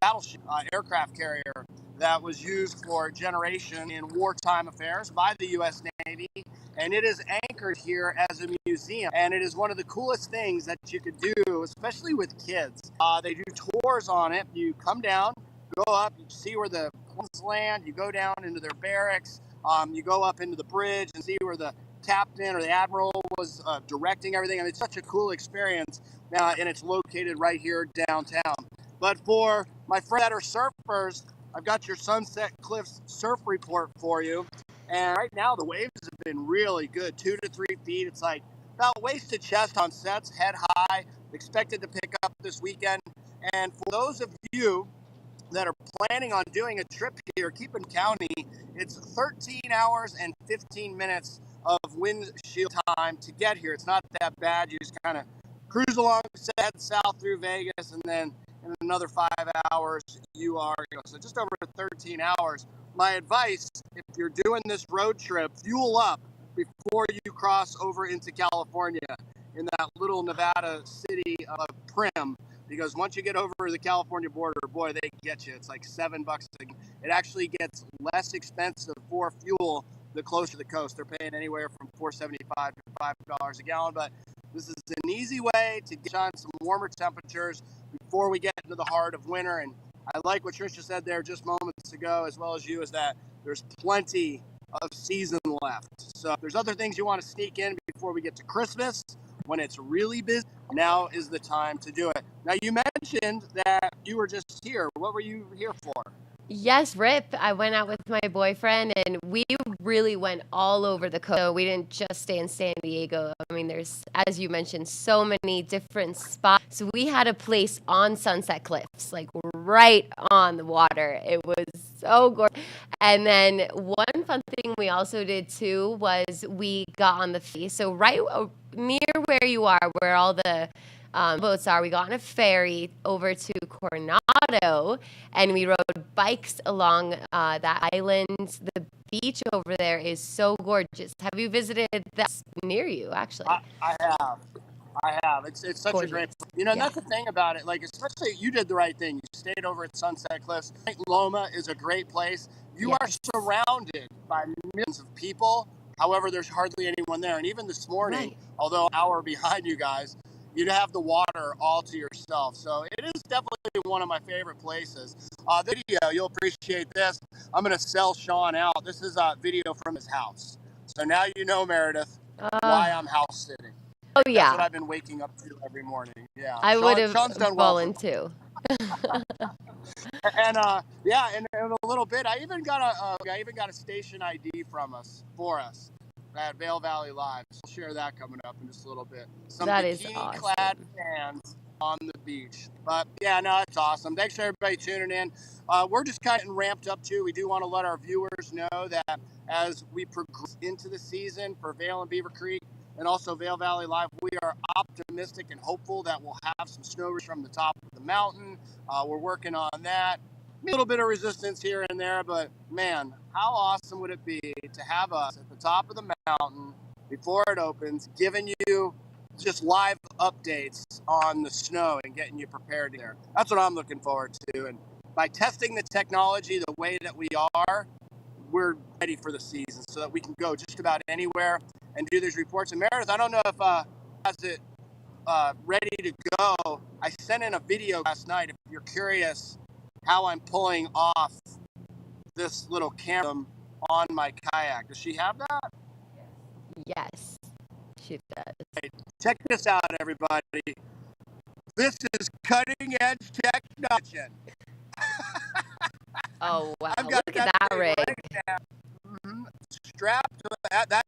Speaker 1: battleship aircraft carrier that was used for generation in wartime affairs by the U.S. Navy, and it is anchored here as a museum. And it is one of the coolest things that you could do, especially with kids. They do tours on it. You come down, go up, you see where the planes land, you go down into their barracks, you go up into the bridge and see where the captain or the admiral was directing everything. I mean, it's such a cool experience, and it's located right here downtown. But for my friends that are surfers, I've got your Sunset Cliffs surf report for you. And right now the waves have been really good, 2 to 3 feet. It's like about waist to chest on sets, head high, expected to pick up this weekend. And for those of you that are planning on doing a trip here, Keepin County, it's 13 hours and 15 minutes of windshield time to get here. It's not that bad. You just kind of cruise along, head south through Vegas, and then in another 5 hours, you are, so just over 13 hours. My advice, if you're doing this road trip, fuel up before you cross over into California in that little Nevada city of Prim, because once you get over the California border, boy, they get you. It's like $7. It actually gets less expensive for fuel the closer to the coast. They're paying anywhere from $4.75 to $5 a gallon, but this is an easy way to get on some warmer temperatures before we get into the heart of winter. And I like what Trisha said there just moments ago, as well as you, is that there's plenty of season left. So if there's other things you want to sneak in before we get to Christmas, when it's really busy, now is the time to do it. Now, you mentioned that you were just here. What were you here for?
Speaker 2: Yes, Rip. I went out with my boyfriend and we really went all over the coast. So we didn't just stay in San Diego. I mean, there's, as you mentioned, so many different spots. So we had a place on Sunset Cliffs, like right on the water. It was so gorgeous. And then one fun thing we also did too was we got on the ferry. So right near where you are, where all the boats are. We got on a ferry over to Coronado, and we rode bikes along that island. The beach over there is so gorgeous. Have you visited that near you, actually?
Speaker 1: I have. I have. It's such
Speaker 2: Gorgeous.
Speaker 1: a great, and that's the thing about it. Like, especially you did the right thing. You stayed over at Sunset Cliffs. St. Loma is a great place. You are surrounded by millions of people. However, there's hardly anyone there. And even this morning, although an hour behind you guys, you'd have the water all to yourself. So it is definitely one of my favorite places. The video, you'll appreciate this. I'm going to sell Sean out. This is a video from his house. So now you know, Meredith, why I'm house sitting.
Speaker 2: Oh, yeah.
Speaker 1: That's what I've been waking up to every morning. Yeah.
Speaker 2: I would have
Speaker 1: Sean's done
Speaker 2: fallen too.
Speaker 1: And and in a little bit, I even got a station ID for us at Vail Valley Live. So I'll share that coming up in just a little bit. Some
Speaker 2: That is
Speaker 1: bikini-clad fans on the beach. But yeah, no, it's awesome. Thanks for everybody tuning in. We're just kind of ramped up too. We do want to let our viewers know that as we progress into the season for Vail and Beaver Creek, and also Vail Valley Live, we are optimistic and hopeful that we'll have some snow from the top of the mountain. We're working on that. A little bit of resistance here and there, but man, how awesome would it be to have us at the top of the mountain before it opens, giving you just live updates on the snow and getting you prepared there. That's what I'm looking forward to. And by testing the technology the way that we are, we're ready for the season so that we can go just about anywhere and do these reports. And Meredith, I don't know if has it ready to go. I sent in a video last night. If you're curious how I'm pulling off this little camera on my kayak. Does she have that?
Speaker 2: Yes, she does.
Speaker 1: Right. Check this out, everybody. This is cutting edge technology.
Speaker 2: Oh, wow.
Speaker 1: I've got
Speaker 2: Look at that rig.
Speaker 1: Right strapped to that. That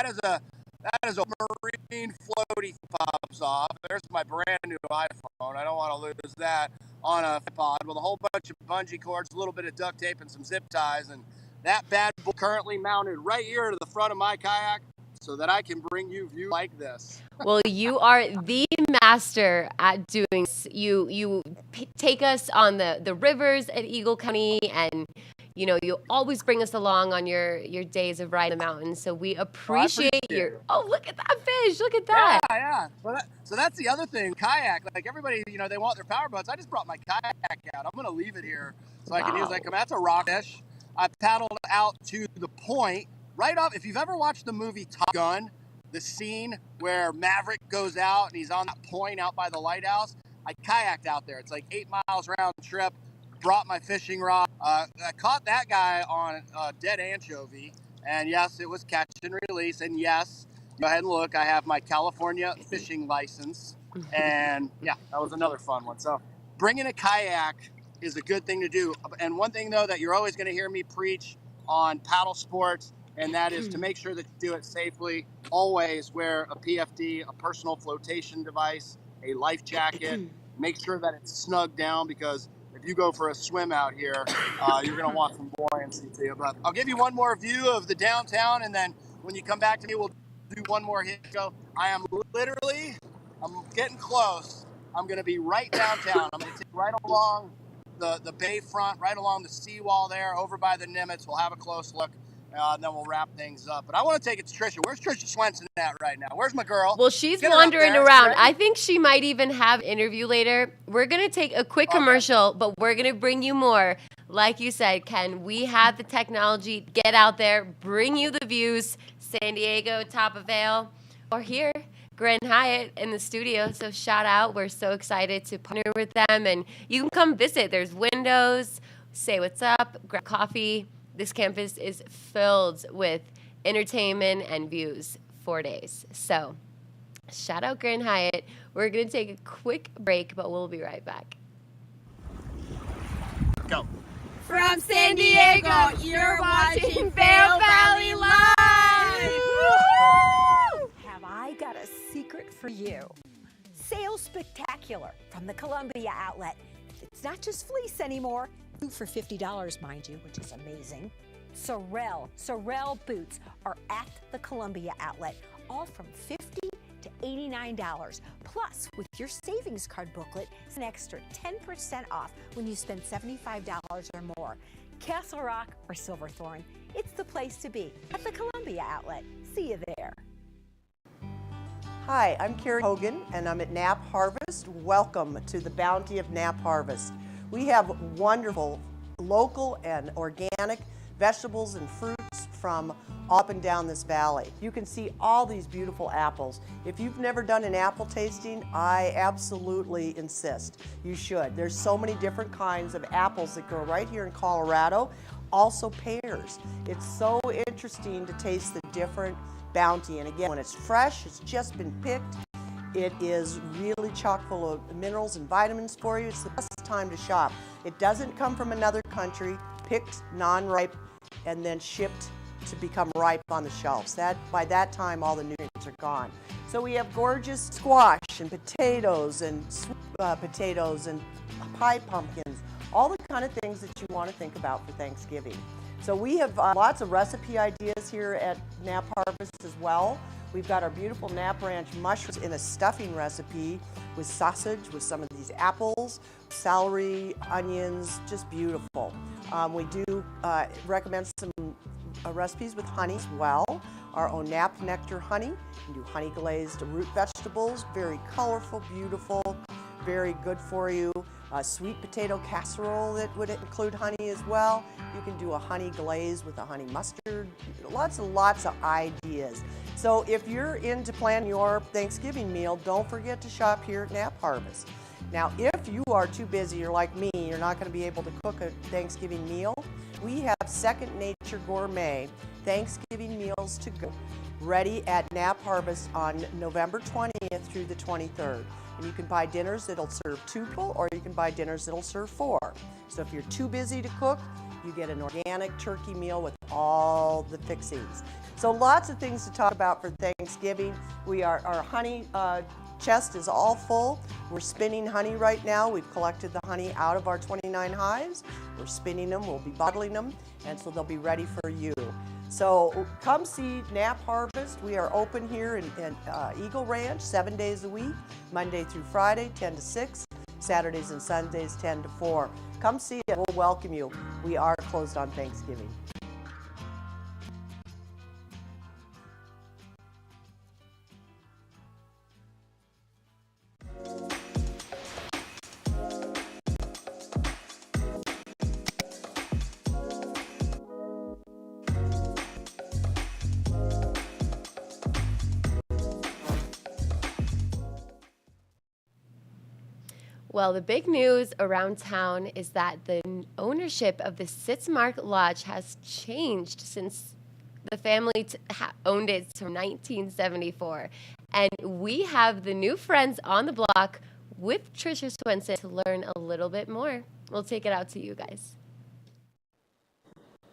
Speaker 1: is a marine floaty pops off. There's my brand new iPhone. I don't want to lose that on a pod with a whole bunch of bungee cords, a little bit of duct tape, and some zip ties. And that bad boy currently mounted right here to the front of my kayak so that I can bring you views like this.
Speaker 2: Well, you are the master at doing this. You take us on the rivers at Eagle County, and you always bring us along on your days of riding the mountains. So we appreciate your. Oh, look at that fish! Look at that.
Speaker 1: Yeah. Well, so that's the other thing. Kayak, like everybody, they want their power boats. I just brought my kayak out. I'm gonna leave it here so I can use that. That's a rockfish. I paddled out to the point right off. If you've ever watched the movie Top Gun, the scene where Maverick goes out and he's on that point out by the lighthouse, I kayaked out there. It's like 8 miles round trip. Brought my fishing rod. I caught that guy on a dead anchovy, and yes, it was catch and release. And yes, go ahead and look. I have my California fishing license, and yeah, that was another fun one. So bringing a kayak is a good thing to do. And one thing though that you're always going to hear me preach on paddle sports, and that is to make sure that you do it safely. Always wear a PFD, a personal flotation device, a life jacket. Make sure that it's snug down, because if you go for a swim out here, you're going to want some buoyancy to you. But I'll give you one more view of the downtown, and then when you come back to me, we'll do one more hit. Go. I'm getting close. I'm going to be right downtown. I'm going to take right along the bay front, right along the seawall there, over by the Nimitz. We'll have a close look. And then we'll wrap things up. But I want to take it to Trisha. Where's Trisha Swenson at right now? Where's my girl?
Speaker 2: Well, she's wandering around. I think she might even have an interview later. We're going to take a quick commercial, but we're going to bring you more. Like you said, Ken, we have the technology. Get out there, bring you the views. San Diego, top of Vail, or here, Grand Hyatt in the studio. So shout out. We're so excited to partner with them. And you can come visit. There's windows. Say what's up. Grab coffee. This campus is filled with entertainment and views 4 days. So shout out Grand Hyatt. We're going to take a quick break, but we'll be right back.
Speaker 1: Go.
Speaker 7: From San Diego, you're watching Vail Valley Live!
Speaker 5: Have I got a secret for you? Sales Spectacular from the Columbia outlet. It's not just fleece anymore. For $50, mind you, which is amazing. Sorel boots are at the Columbia outlet, all from $50 to $89. Plus, with your savings card booklet, it's an extra 10% off when you spend $75 or more. Castle Rock or Silverthorne, it's the place to be at the Columbia Outlet. See you there.
Speaker 8: Hi, I'm Carrie Hogan, and I'm at Knapp Harvest. Welcome to the bounty of Knapp Harvest. We have wonderful local and organic vegetables and fruits from up and down this valley. You can see all these beautiful apples. If you've never done an apple tasting, I absolutely insist you should. There's so many different kinds of apples that grow right here in Colorado. Also pears. It's so interesting to taste the different bounty. And again, when it's fresh, it's just been picked. It is really chock full of minerals and vitamins for you. It's the best time to shop. It doesn't come from another country, picked non-ripe, and then shipped to become ripe on the shelves. By that time, all the nutrients are gone. So we have gorgeous squash and potatoes and sweet potatoes and pie pumpkins, all the kind of things that you want to think about for Thanksgiving. So we have lots of recipe ideas here at Knapp Harvest as well. We've got our beautiful Knapp Ranch mushrooms in a stuffing recipe with sausage, with some of these apples, celery, onions, just beautiful. We do recommend some recipes with honey as well. Our own Knapp Nectar honey. We do honey glazed root vegetables, very colorful, beautiful, very good for you. A sweet potato casserole that would include honey as well. You can do a honey glaze with a honey mustard. Lots and lots of ideas. So if you're into planning your Thanksgiving meal, don't forget to shop here at Knapp Harvest. Now, if you are too busy, you're like me, you're not going to be able to cook a Thanksgiving meal, we have Second Nature Gourmet Thanksgiving meals to go, ready at Knapp Harvest on November 20th through the 23rd. And you can buy dinners that'll serve 2 people, or you can buy dinners that'll serve 4. So if you're too busy to cook, you get an organic turkey meal with all the fixings. So lots of things to talk about for Thanksgiving. Our honey chest is all full. We're spinning honey right now. We've collected the honey out of our 29 hives. We're spinning them, we'll be bottling them, and so they'll be ready for you. So come see Knapp Harvest. We are open here in Eagle Ranch 7 days a week, Monday through Friday, 10 to 6, Saturdays and Sundays, 10 to 4. Come see it, we'll welcome you. We are closed on Thanksgiving.
Speaker 2: Well, the big news around town is that the ownership of the Sitzmark Lodge has changed since the family owned it from 1974. And we have the new friends on the block with Tricia Swenson to learn a little bit more. We'll take it out to you guys.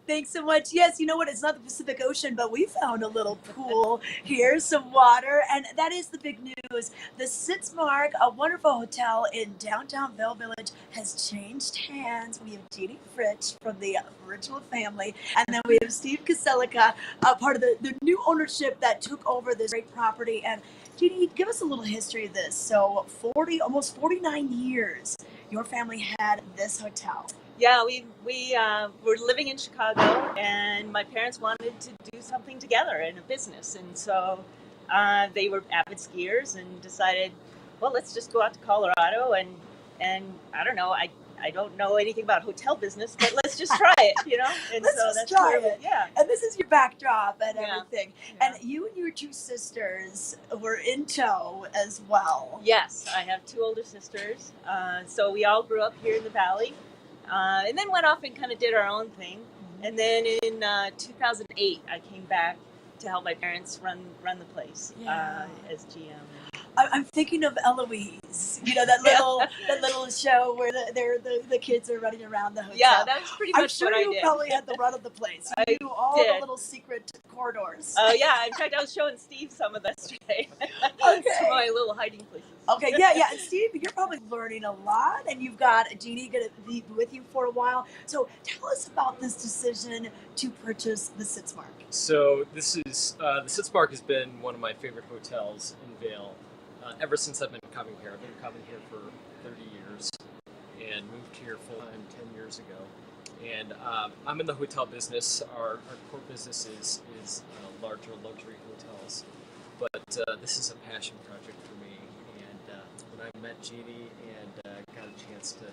Speaker 3: Thanks so much. Yes, you know what? It's not the Pacific Ocean, but we found a little pool here, some water, and that is the big news. The Sitzmark, a wonderful hotel in downtown Vail Village, has changed hands. We have Jeannie Fritsch from the original family, and then we have Steve Kaselica, part of the new ownership that took over this great property. And Jeannie, give us a little history of this. So almost 49 years, your family had this hotel.
Speaker 9: Yeah, we were living in Chicago, and my parents wanted to do something together in a business, and so they were avid skiers and decided, well, let's just go out to Colorado and I don't know, I don't know anything about hotel business, but let's just try it, you know. And
Speaker 3: let's
Speaker 9: so
Speaker 3: just
Speaker 9: that's
Speaker 3: try
Speaker 9: where
Speaker 3: it.
Speaker 9: Yeah.
Speaker 3: And this is your backdrop and everything.
Speaker 9: Yeah.
Speaker 3: And you and your 2 sisters were in tow as well.
Speaker 9: Yes, I have 2 older sisters, so we all grew up here in the Valley. And then went off and kind of did our own thing. And then in 2008, I came back to help my parents run the place as GM.
Speaker 3: I'm thinking of Eloise, you know, that little show where the kids are running around the hotel.
Speaker 9: Yeah, that was pretty much what I did.
Speaker 3: I'm sure you probably had the run of the place. You knew all the little secret corridors.
Speaker 9: Oh, yeah. In fact, I was showing Steve some of that today.
Speaker 3: Okay.
Speaker 9: Some of my little hiding places.
Speaker 3: Okay, yeah. And Steve, you're probably learning a lot, and you've got Jeannie going to be with you for a while. So tell us about this decision to purchase the Sitzmark.
Speaker 10: So this is the Sitzmark has been one of my favorite hotels in Vail ever since I've been coming here. I've been coming here for 30 years and moved here full time 10 years ago. And I'm in the hotel business. Our core business is larger luxury hotels, but this is a passion project for me. And when I met Jeannie and got a chance to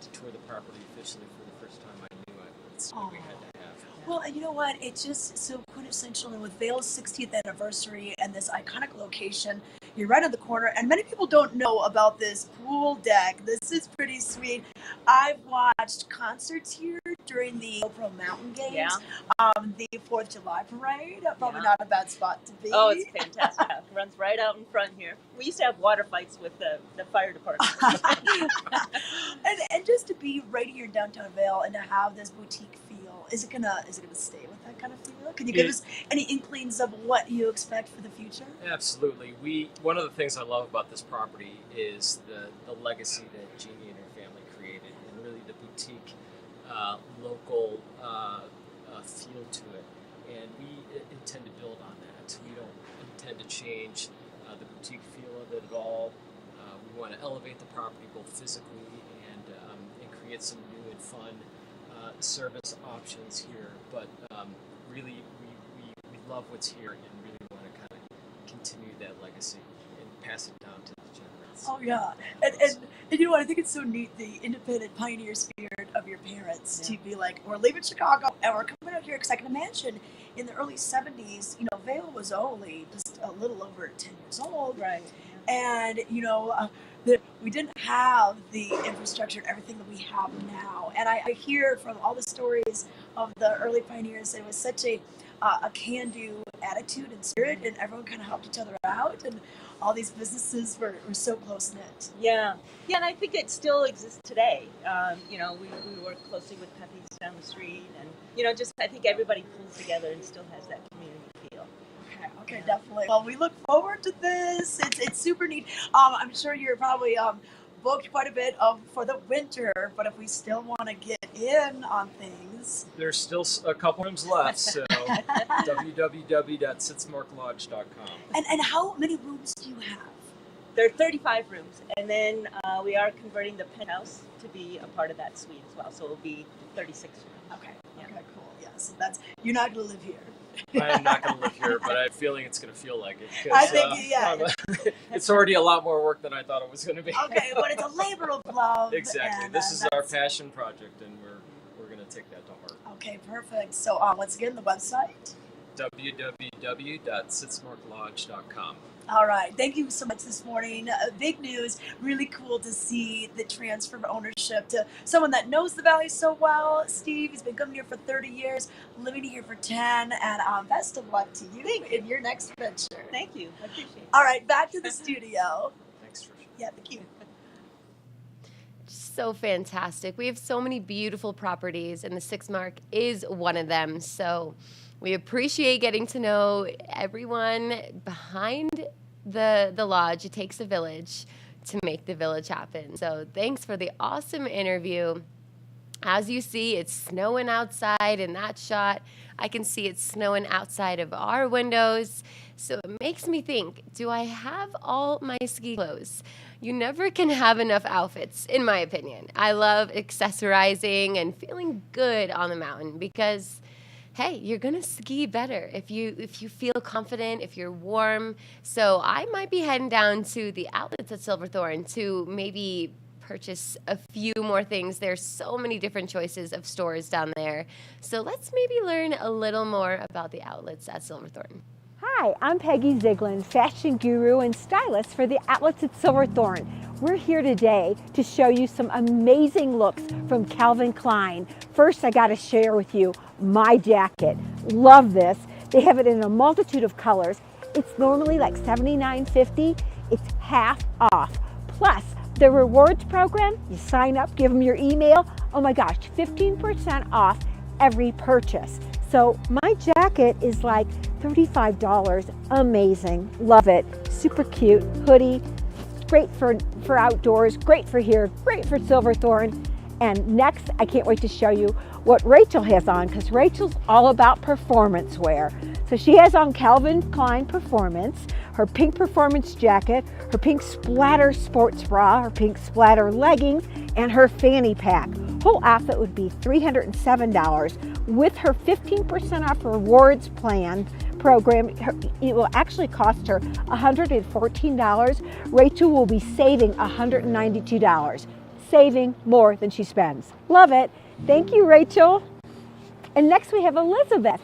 Speaker 10: tour the property officially for the first time, I knew it's what we had to have.
Speaker 3: Well, and you know what? It's just so quintessential. And with Vail's 60th anniversary and this iconic location, you're right on the corner. And many people don't know about this pool deck. This is pretty sweet. I've watched concerts here during the GoPro Mountain Games. The 4th of July parade. Probably not a bad spot to be.
Speaker 9: Oh, it's fantastic. It runs right out in front here. We used to have water fights with the fire department.
Speaker 3: and just to be right here in downtown Vail and to have this boutique feel, is it gonna stay with that kind of feel? Can you give us any inklings of what you expect for the future?
Speaker 10: Absolutely. One of the things I love about this property is the legacy that Jeannie and her family created, and really the boutique, local feel to it. And we intend to build on that. We don't intend to change the boutique feel of it at all. We want to elevate the property both physically and create some new and fun service options here. But really, we love what's here and really want to kind of continue that legacy and pass it down to the generations.
Speaker 3: Oh yeah, and you know what? I think it's so neat, the independent pioneer spirit of your parents to be like, we're leaving Chicago and we're coming out here, because I can imagine in the early 70s, Vail was only just a little over 10 years old,
Speaker 9: Right.
Speaker 3: And we didn't have the infrastructure and everything that we have now. And I hear from all the stories of the early pioneers, it was such a can-do attitude and spirit, and everyone kind of helped each other out, and all these businesses were so close-knit.
Speaker 9: Yeah, and I think it still exists today. We work closely with Pepe's down the street, and just I think everybody pulls together and still has that community feel.
Speaker 3: Okay, definitely. Well, we look forward to this. It's super neat. I'm sure you're probably booked quite a bit for the winter, but if we still want to get in on things,
Speaker 10: There's still a couple rooms left, so www.sitzmarklodge.com.
Speaker 3: And how many rooms do you have?
Speaker 9: There are 35 rooms, and then we are converting the penthouse to be a part of that suite as well, so it'll be 36 rooms.
Speaker 3: Okay, cool. Yeah, so you're not going to live here.
Speaker 10: I am not going to live here, but I have a feeling it's going to feel like it.
Speaker 3: I think,
Speaker 10: It's already a lot more work than I thought it was going to be.
Speaker 3: Okay, but it's a labor of love.
Speaker 10: Exactly.
Speaker 3: And,
Speaker 10: this is our passion project, and we're going to take that to heart.
Speaker 3: Okay, perfect. So once again, the website?
Speaker 10: www.sitzmarklodge.com.
Speaker 3: All right. Thank you so much this morning. Big news. Really cool to see the transfer of ownership to someone that knows the Valley so well. Steve, he's been coming here for 30 years, living here for 10, and best of luck to you in your next venture.
Speaker 9: Thank you. I appreciate it.
Speaker 3: All right, back to the studio.
Speaker 10: Thanks, Tricia.
Speaker 3: Yeah, thank you.
Speaker 2: So fantastic. We have so many beautiful properties, and the Sitzmark is one of them. So we appreciate getting to know everyone behind the lodge. It takes a village to make the village happen. So thanks for the awesome interview. As you see, it's snowing outside in that shot. I can see it snowing outside of our windows. So it makes me think, do I have all my ski clothes? You never can have enough outfits, in my opinion. I love accessorizing and feeling good on the mountain because, hey, you're going to ski better if you feel confident, if you're warm. So I might be heading down to the outlets at Silverthorne to maybe purchase a few more things. There's so many different choices of stores down there. So let's maybe learn a little more about the outlets at Silverthorne.
Speaker 5: Hi, I'm Peggy Ziegler, fashion guru and stylist for the outlets at Silverthorne. We're here today to show you some amazing looks from Calvin Klein. First, I got to share with you my jacket. Love this. They have it in a multitude of colors. It's normally like $79.50. It's half off. Plus, the rewards program, you sign up, give them your email. Oh my gosh, 15% off every purchase. So my jacket is like $35. Amazing. Love it. Super cute. Hoodie. great for outdoors, great for here, great for Silverthorne. And next, I can't wait to show you what Rachel has on, because Rachel's all about performance wear. So she has on Calvin Klein Performance, her pink performance jacket, her pink splatter sports bra, her pink splatter leggings, and her fanny pack. Whole outfit would be $307. With her 15% off rewards plan program, it will actually cost her $114. Rachel will be saving $192. Saving more than she spends. Love it. Thank you, Rachel. And next we have Elizabeth.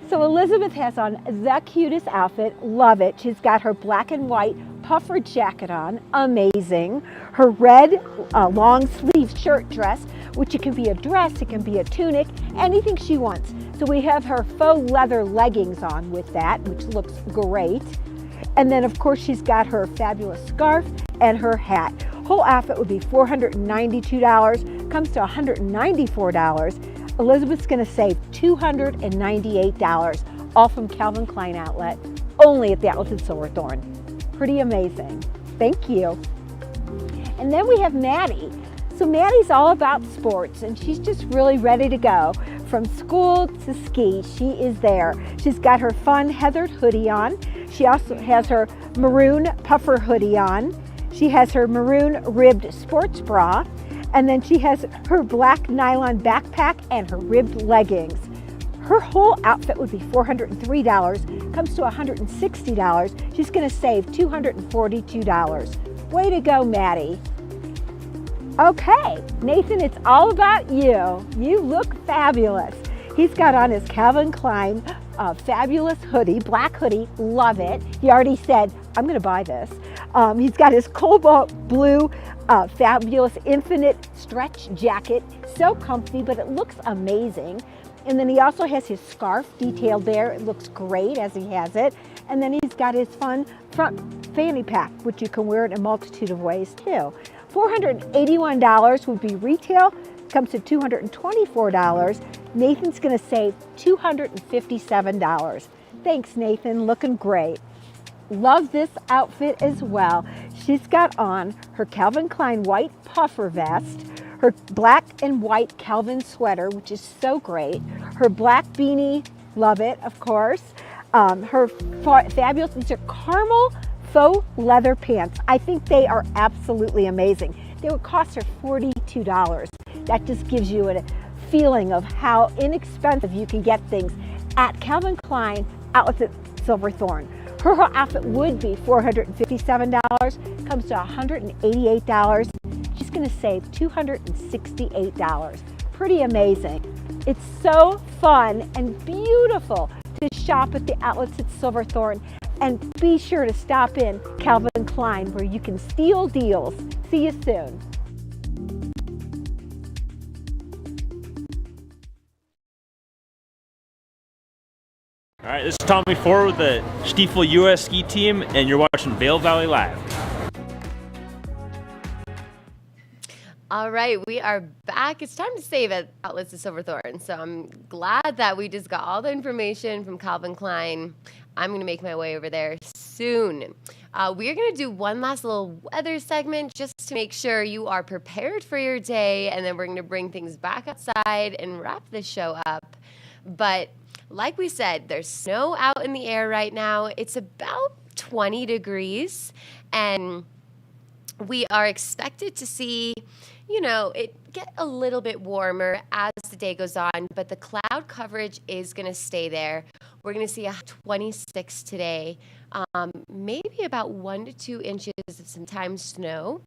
Speaker 5: So Elizabeth has on the cutest outfit. Love it. She's got her black and white puffer jacket on. Amazing. Her red long sleeve shirt dress, which it can be a dress, it can be a tunic, anything she wants. So we have her faux leather leggings on with that, which looks great. And then of course she's got her fabulous scarf and her hat. Whole outfit would be $492, comes to $194. Elizabeth's gonna save $298, all from Calvin Klein Outlet, only at the Outlets in Silverthorne. Pretty amazing. Thank you. And then we have Maddie. So Maddie's all about sports, and she's just really ready to go. From school to ski, she is there. She's got her fun heathered hoodie on. She also has her maroon puffer hoodie on. She has her maroon ribbed sports bra, and then she has her black nylon backpack and her ribbed leggings. Her whole outfit would be $403, comes to $160. She's gonna save $242. Way to go, Maddie. Okay, Nathan, it's all about you. You look fabulous. He's got on his Calvin Klein fabulous hoodie, black hoodie, love it. He already said, I'm gonna buy this. He's got his cobalt blue fabulous infinite stretch jacket, so comfy, but it looks amazing. And then he also has his scarf detailed there. It looks great as he has it. And then he's got his fun front fanny pack, which you can wear in a multitude of ways too. $481 would be retail, comes to $224. Nathan's gonna save $257. Thanks, Nathan, looking great. Love this outfit as well. She's got on her Calvin Klein white puffer vest, her black and white Calvin sweater, which is so great, her black beanie, love it, of course, her fabulous, these are caramel faux leather pants. I think they are absolutely amazing. They would cost her $42. That just gives you a feeling of how inexpensive you can get things at Calvin Klein Outlets at Silverthorne. Her whole outfit would be $457, comes to $188. She's gonna save $268. Pretty amazing. It's so fun and beautiful to shop at the Outlets at Silverthorne, and be sure to stop in Calvin Klein where you can steal deals. See you soon.
Speaker 11: All right, this is Tommy Ford with the Stiefel US Ski Team, and you're watching Vail Valley Live.
Speaker 2: All right, we are back. It's time to save at Outlets of Silverthorne. So I'm glad that we just got all the information from Calvin Klein. I'm going to make my way over there soon. We're going to do one last little weather segment just to make sure you are prepared for your day, and then we're going to bring things back outside and wrap the show up. But like we said, there's snow out in the air right now. It's about 20 degrees, and we are expected to see, you know, it get a little bit warmer as the day goes on, but the cloud coverage is going to stay there. We're going to see a 26 today, maybe about 1 to 2 inches of sometimes snow.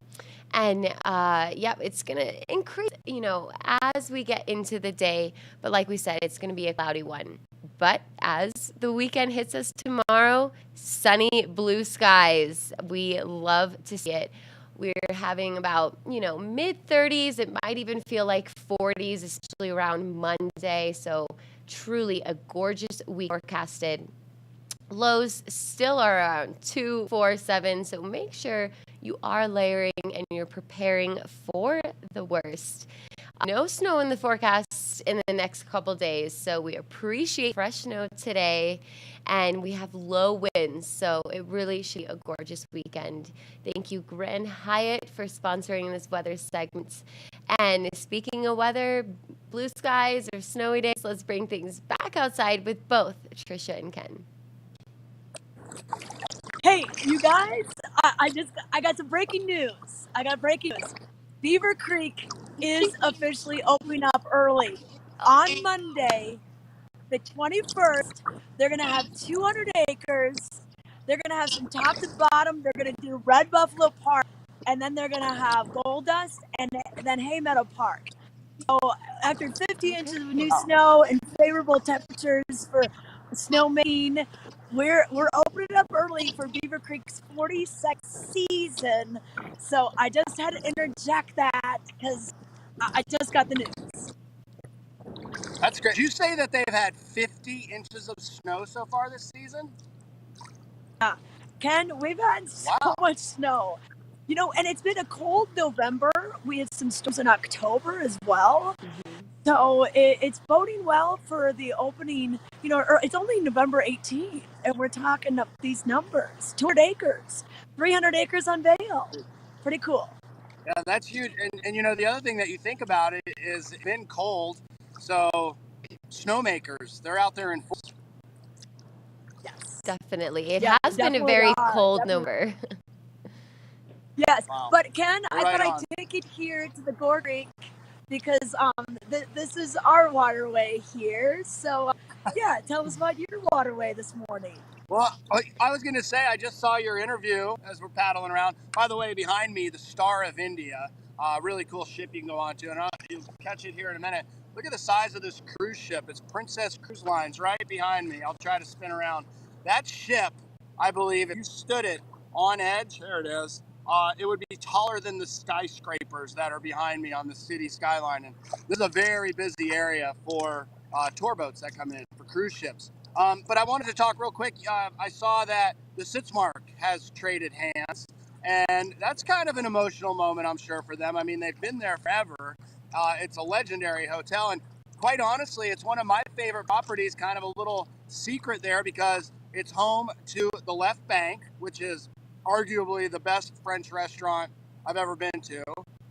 Speaker 2: And yeah, it's going to increase, you know, as we get into the day. But like we said, it's going to be a cloudy one. But as the weekend hits us tomorrow, sunny blue skies. We love to see it. We're having about, you know, mid-30s. It might even feel like 40s, especially around Monday. So truly a gorgeous week forecasted. Lows still are around 2, 4, 7. So make sure you are layering and you're preparing for the worst. No snow in the forecast in the next couple days, so we appreciate fresh snow today. and we have low winds, so it really should be a gorgeous weekend. Thank you, Grand Hyatt, for sponsoring this weather segment. And speaking of weather, blue skies or snowy days, let's bring things back outside with both Trisha and Ken.
Speaker 3: Hey, you guys, I got some breaking news. Beaver Creek is officially opening up early. On Monday, the 21st, they're going to have 200 acres. They're going to have some top to bottom. They're going to do Red Buffalo Park, and then they're going to have Gold Dust and then Hay Meadow Park. So after 50 inches of new snow and favorable temperatures for snowmaking, we're opening up early for Beaver Creek's 42nd season. So I just had to interject that because I just got the news.
Speaker 1: That's great. Did you say that they've had 50 inches of snow so far this season?
Speaker 3: Yeah. Ken, we've had so much snow. You know, and it's been a cold November. We had some storms in October as well. So it's boding well for the opening, you know, it's only November 18th, and we're talking up these numbers. 200 acres, 300 acres on Vail. Pretty cool.
Speaker 1: Yeah, that's huge. And you know, the other thing that you think about it is it's been cold, so snowmakers, they're out there in full.
Speaker 3: Yes.
Speaker 2: Definitely. It has been a very cold November.
Speaker 3: Yes,
Speaker 1: Wow.
Speaker 3: but Ken, I
Speaker 1: Right
Speaker 3: thought
Speaker 1: on.
Speaker 3: I'd take it here to the Gore Creek because this is our waterway here. So, yeah, tell us about your waterway this morning.
Speaker 1: Well, I was going to say, I just saw your interview as we're paddling around. By the way, behind me, the Star of India, really cool ship you can go on to, and you'll catch it here in a minute. Look at the size of this cruise ship. It's Princess Cruise Lines right behind me. I'll try to spin around. That ship, I believe, if you stood it on edge, there it is, it would be taller than the skyscrapers that are behind me on the city skyline. And this is a very busy area for tour boats that come in, for cruise ships. But I wanted to talk real quick. I saw that the Sitzmark has traded hands, and that's kind of an emotional moment, I'm sure, for them. I mean, they've been there forever. It's a legendary hotel, and quite honestly, it's one of my favorite properties, kind of a little secret there, because it's home to the Left Bank, which is arguably the best French restaurant I've ever been to,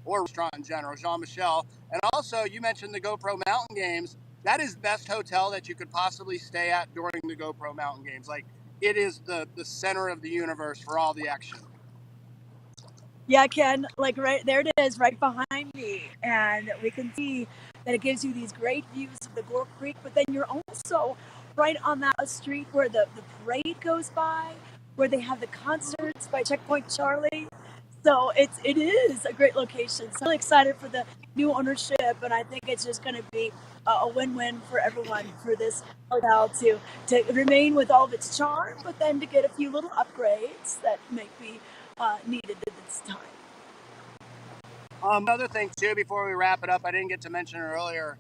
Speaker 1: or restaurant in general, Jean-Michel. And also, you mentioned the GoPro Mountain Games. That is the best hotel that you could possibly stay at during the GoPro Mountain Games. Like, it is the center of the universe for all the action.
Speaker 3: Yeah, Ken, like right there it is, right behind me. And we can see that it gives you these great views of the Gore Creek, but then you're also right on that street where the parade goes by, where they have the concerts by Checkpoint Charlie. So it is a great location. So I'm really excited for the new ownership, and I think it's just going to be a win-win for everyone for this hotel to remain with all of its charm, but then to get a few little upgrades that might be needed at this time.
Speaker 1: Another thing too, before we wrap it up, I didn't get to mention it earlier.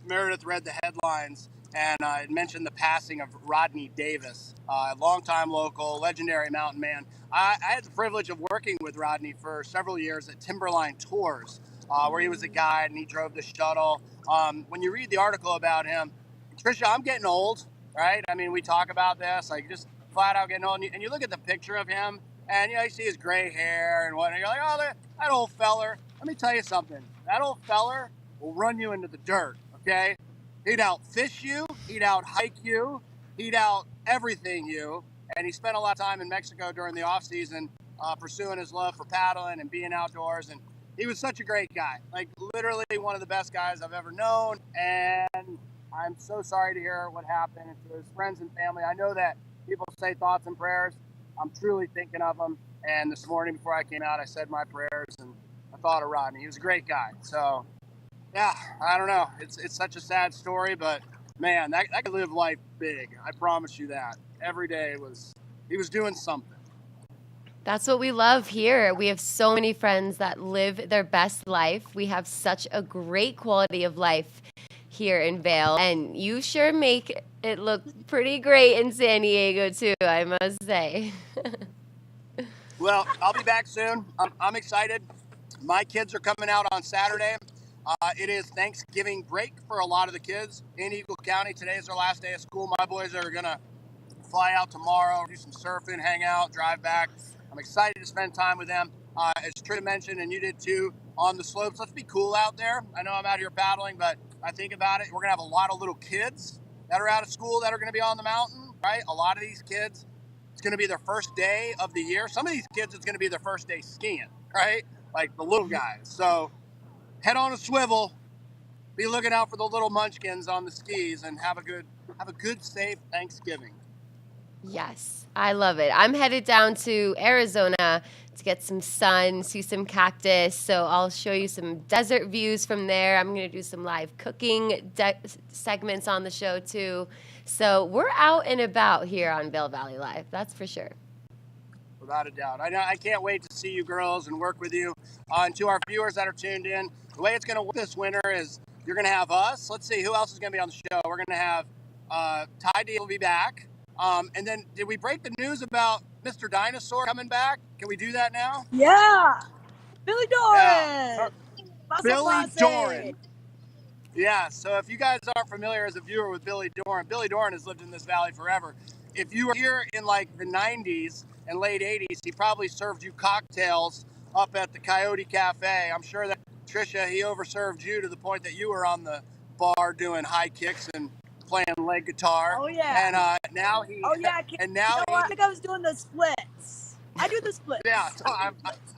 Speaker 1: Meredith read the headlines, and it mentioned the passing of Rodney Davis, longtime local, legendary mountain man. I had the privilege of working with Rodney for several years at Timberline Tours, where he was a guide and he drove the shuttle. When you read the article about him, Trisha, I'm getting old, right? I mean, we talk about this, like just flat out getting old. And you look at the picture of him, and you know, you see his gray hair and whatnot. You're like, oh, that old feller. Let me tell you something. That old feller will run you into the dirt, okay? He'd outfish you. He'd out-hike you. He'd out everything you. And he spent a lot of time in Mexico during the off-season pursuing his love for paddling and being outdoors. And he was such a great guy. Like, literally one of the best guys I've ever known. And I'm so sorry to hear what happened. And to his friends and family, I know that people say thoughts and prayers. I'm truly thinking of him. And this morning before I came out, I said my prayers and I thought of Rodney. He was a great guy. So, yeah, I don't know. It's such a sad story, but man, that guy lived life big. I promise you that. Every day he was doing something.
Speaker 2: That's what we love here. We have so many friends that live their best life. We have such a great quality of life here in Vail, and you sure make it look pretty great in San Diego too, I must say.
Speaker 1: Well, I'll be back soon. I'm excited. My kids are coming out on Saturday. It is Thanksgiving break for a lot of the kids in Eagle County. Today is their last day of school. My boys are going to fly out tomorrow, do some surfing, hang out, drive back. I'm excited to spend time with them. As Trisha mentioned, and you did too, on the slopes. Let's be cool out there. I know I'm out here paddling, but I think about it. We're going to have a lot of little kids that are out of school that are going to be on the mountain, right? A lot of these kids, it's going to be their first day of the year. Some of these kids, it's going to be their first day skiing, right? Like the little guys. So head on a swivel, be looking out for the little munchkins on the skis, and have a good, safe Thanksgiving.
Speaker 2: Yes, I love it. I'm headed down to Arizona to get some sun, see some cactus. So I'll show you some desert views from there. I'm going to do some live cooking segments on the show too. So we're out and about here on Vail Valley Live. That's for sure.
Speaker 1: Without a doubt. I can't wait to see you girls and work with you. And to our viewers that are tuned in, the way it's going to work this winter is you're going to have us. Let's see, who else is going to be on the show? We're going to have Ty D will be back. And then did we break the news about Mr. Dinosaur coming back? Can we do that now?
Speaker 3: Yeah. Billy Doran.
Speaker 1: Yeah. Billy
Speaker 3: Posse.
Speaker 1: Doran. Yeah, so if you guys aren't familiar as a viewer with Billy Doran has lived in this valley forever. If you were here in like the 90s and late 80s, he probably served you cocktails up at the Coyote Cafe. I'm sure that, Trisha, he overserved you to the point that you were on the bar doing high kicks and playing lead guitar.
Speaker 3: Oh, yeah.
Speaker 1: And now he...
Speaker 3: Oh, yeah.
Speaker 1: And now
Speaker 3: you know what? I think I was doing the splits. I do the splits.
Speaker 1: Yeah, so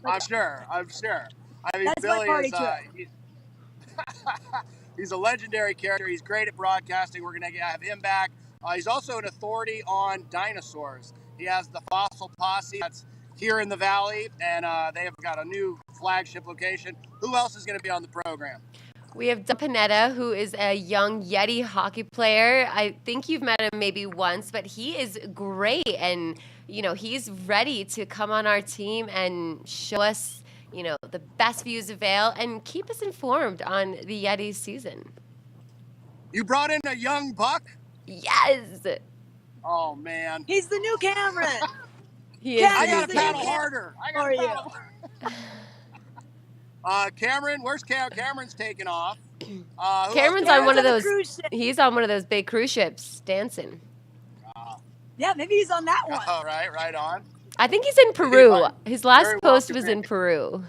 Speaker 1: I'm sure. I mean,
Speaker 3: That's
Speaker 1: Billy
Speaker 3: my party
Speaker 1: is...
Speaker 3: trick.
Speaker 1: He's a legendary character. He's great at broadcasting. We're going to have him back. He's also an authority on dinosaurs. He has the Fossil Posse that's here in the valley, and they have got a new flagship location. Who else is going to be on the program?
Speaker 2: We have Doug Panetta, who is a young Yeti hockey player. I think you've met him maybe once, but he is great, and he's ready to come on our team and show us the best views of Vail and keep us informed on the Yeti season.
Speaker 1: You brought in a young buck?
Speaker 2: Yes.
Speaker 1: Oh, man.
Speaker 3: He's the new Cameron.
Speaker 2: He is.
Speaker 1: I got to paddle harder. Cameron, where's Cameron's taking off?
Speaker 2: Cameron's on one of those. He's on one of those big cruise ships dancing.
Speaker 3: Yeah, maybe he's on that one.
Speaker 1: All right on.
Speaker 2: I think he's in Peru. His last post was in Peru.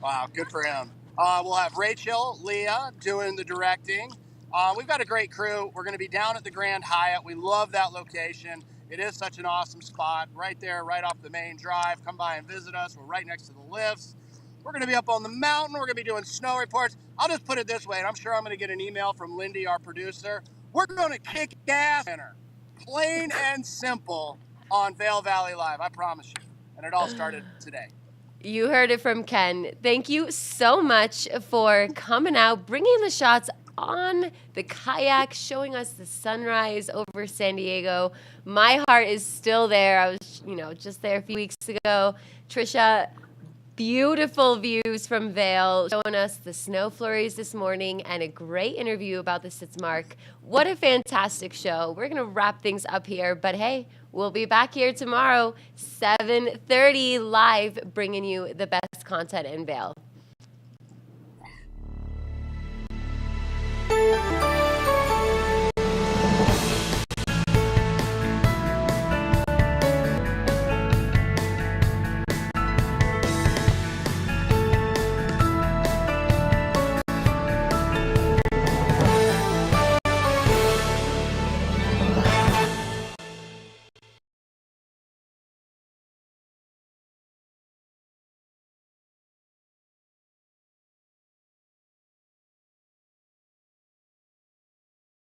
Speaker 1: Wow, good for him. We'll have Rachel, Leah doing the directing. We've got a great crew. We're going to be down at the Grand Hyatt. We love that location. It is such an awesome spot right there, right off the main drive. Come by and visit us. We're right next to the lifts. We're going to be up on the mountain. We're going to be doing snow reports. I'll just put it this way, and I'm sure I'm going to get an email from Lindy, our producer. We're going to kick ass in her. Plain and simple on Vail Valley Live. I promise you. And it all started today.
Speaker 2: You heard it from Ken. Thank you so much for coming out, bringing the shots on the kayak, showing us the sunrise over San Diego. My heart is still there. I was, just there a few weeks ago. Trisha, beautiful views from Vail, showing us the snow flurries this morning and a great interview about the Sitzmark. What a fantastic show. We're going to wrap things up here, but hey, we'll be back here tomorrow, 7:30 live, bringing you the best content in Vail.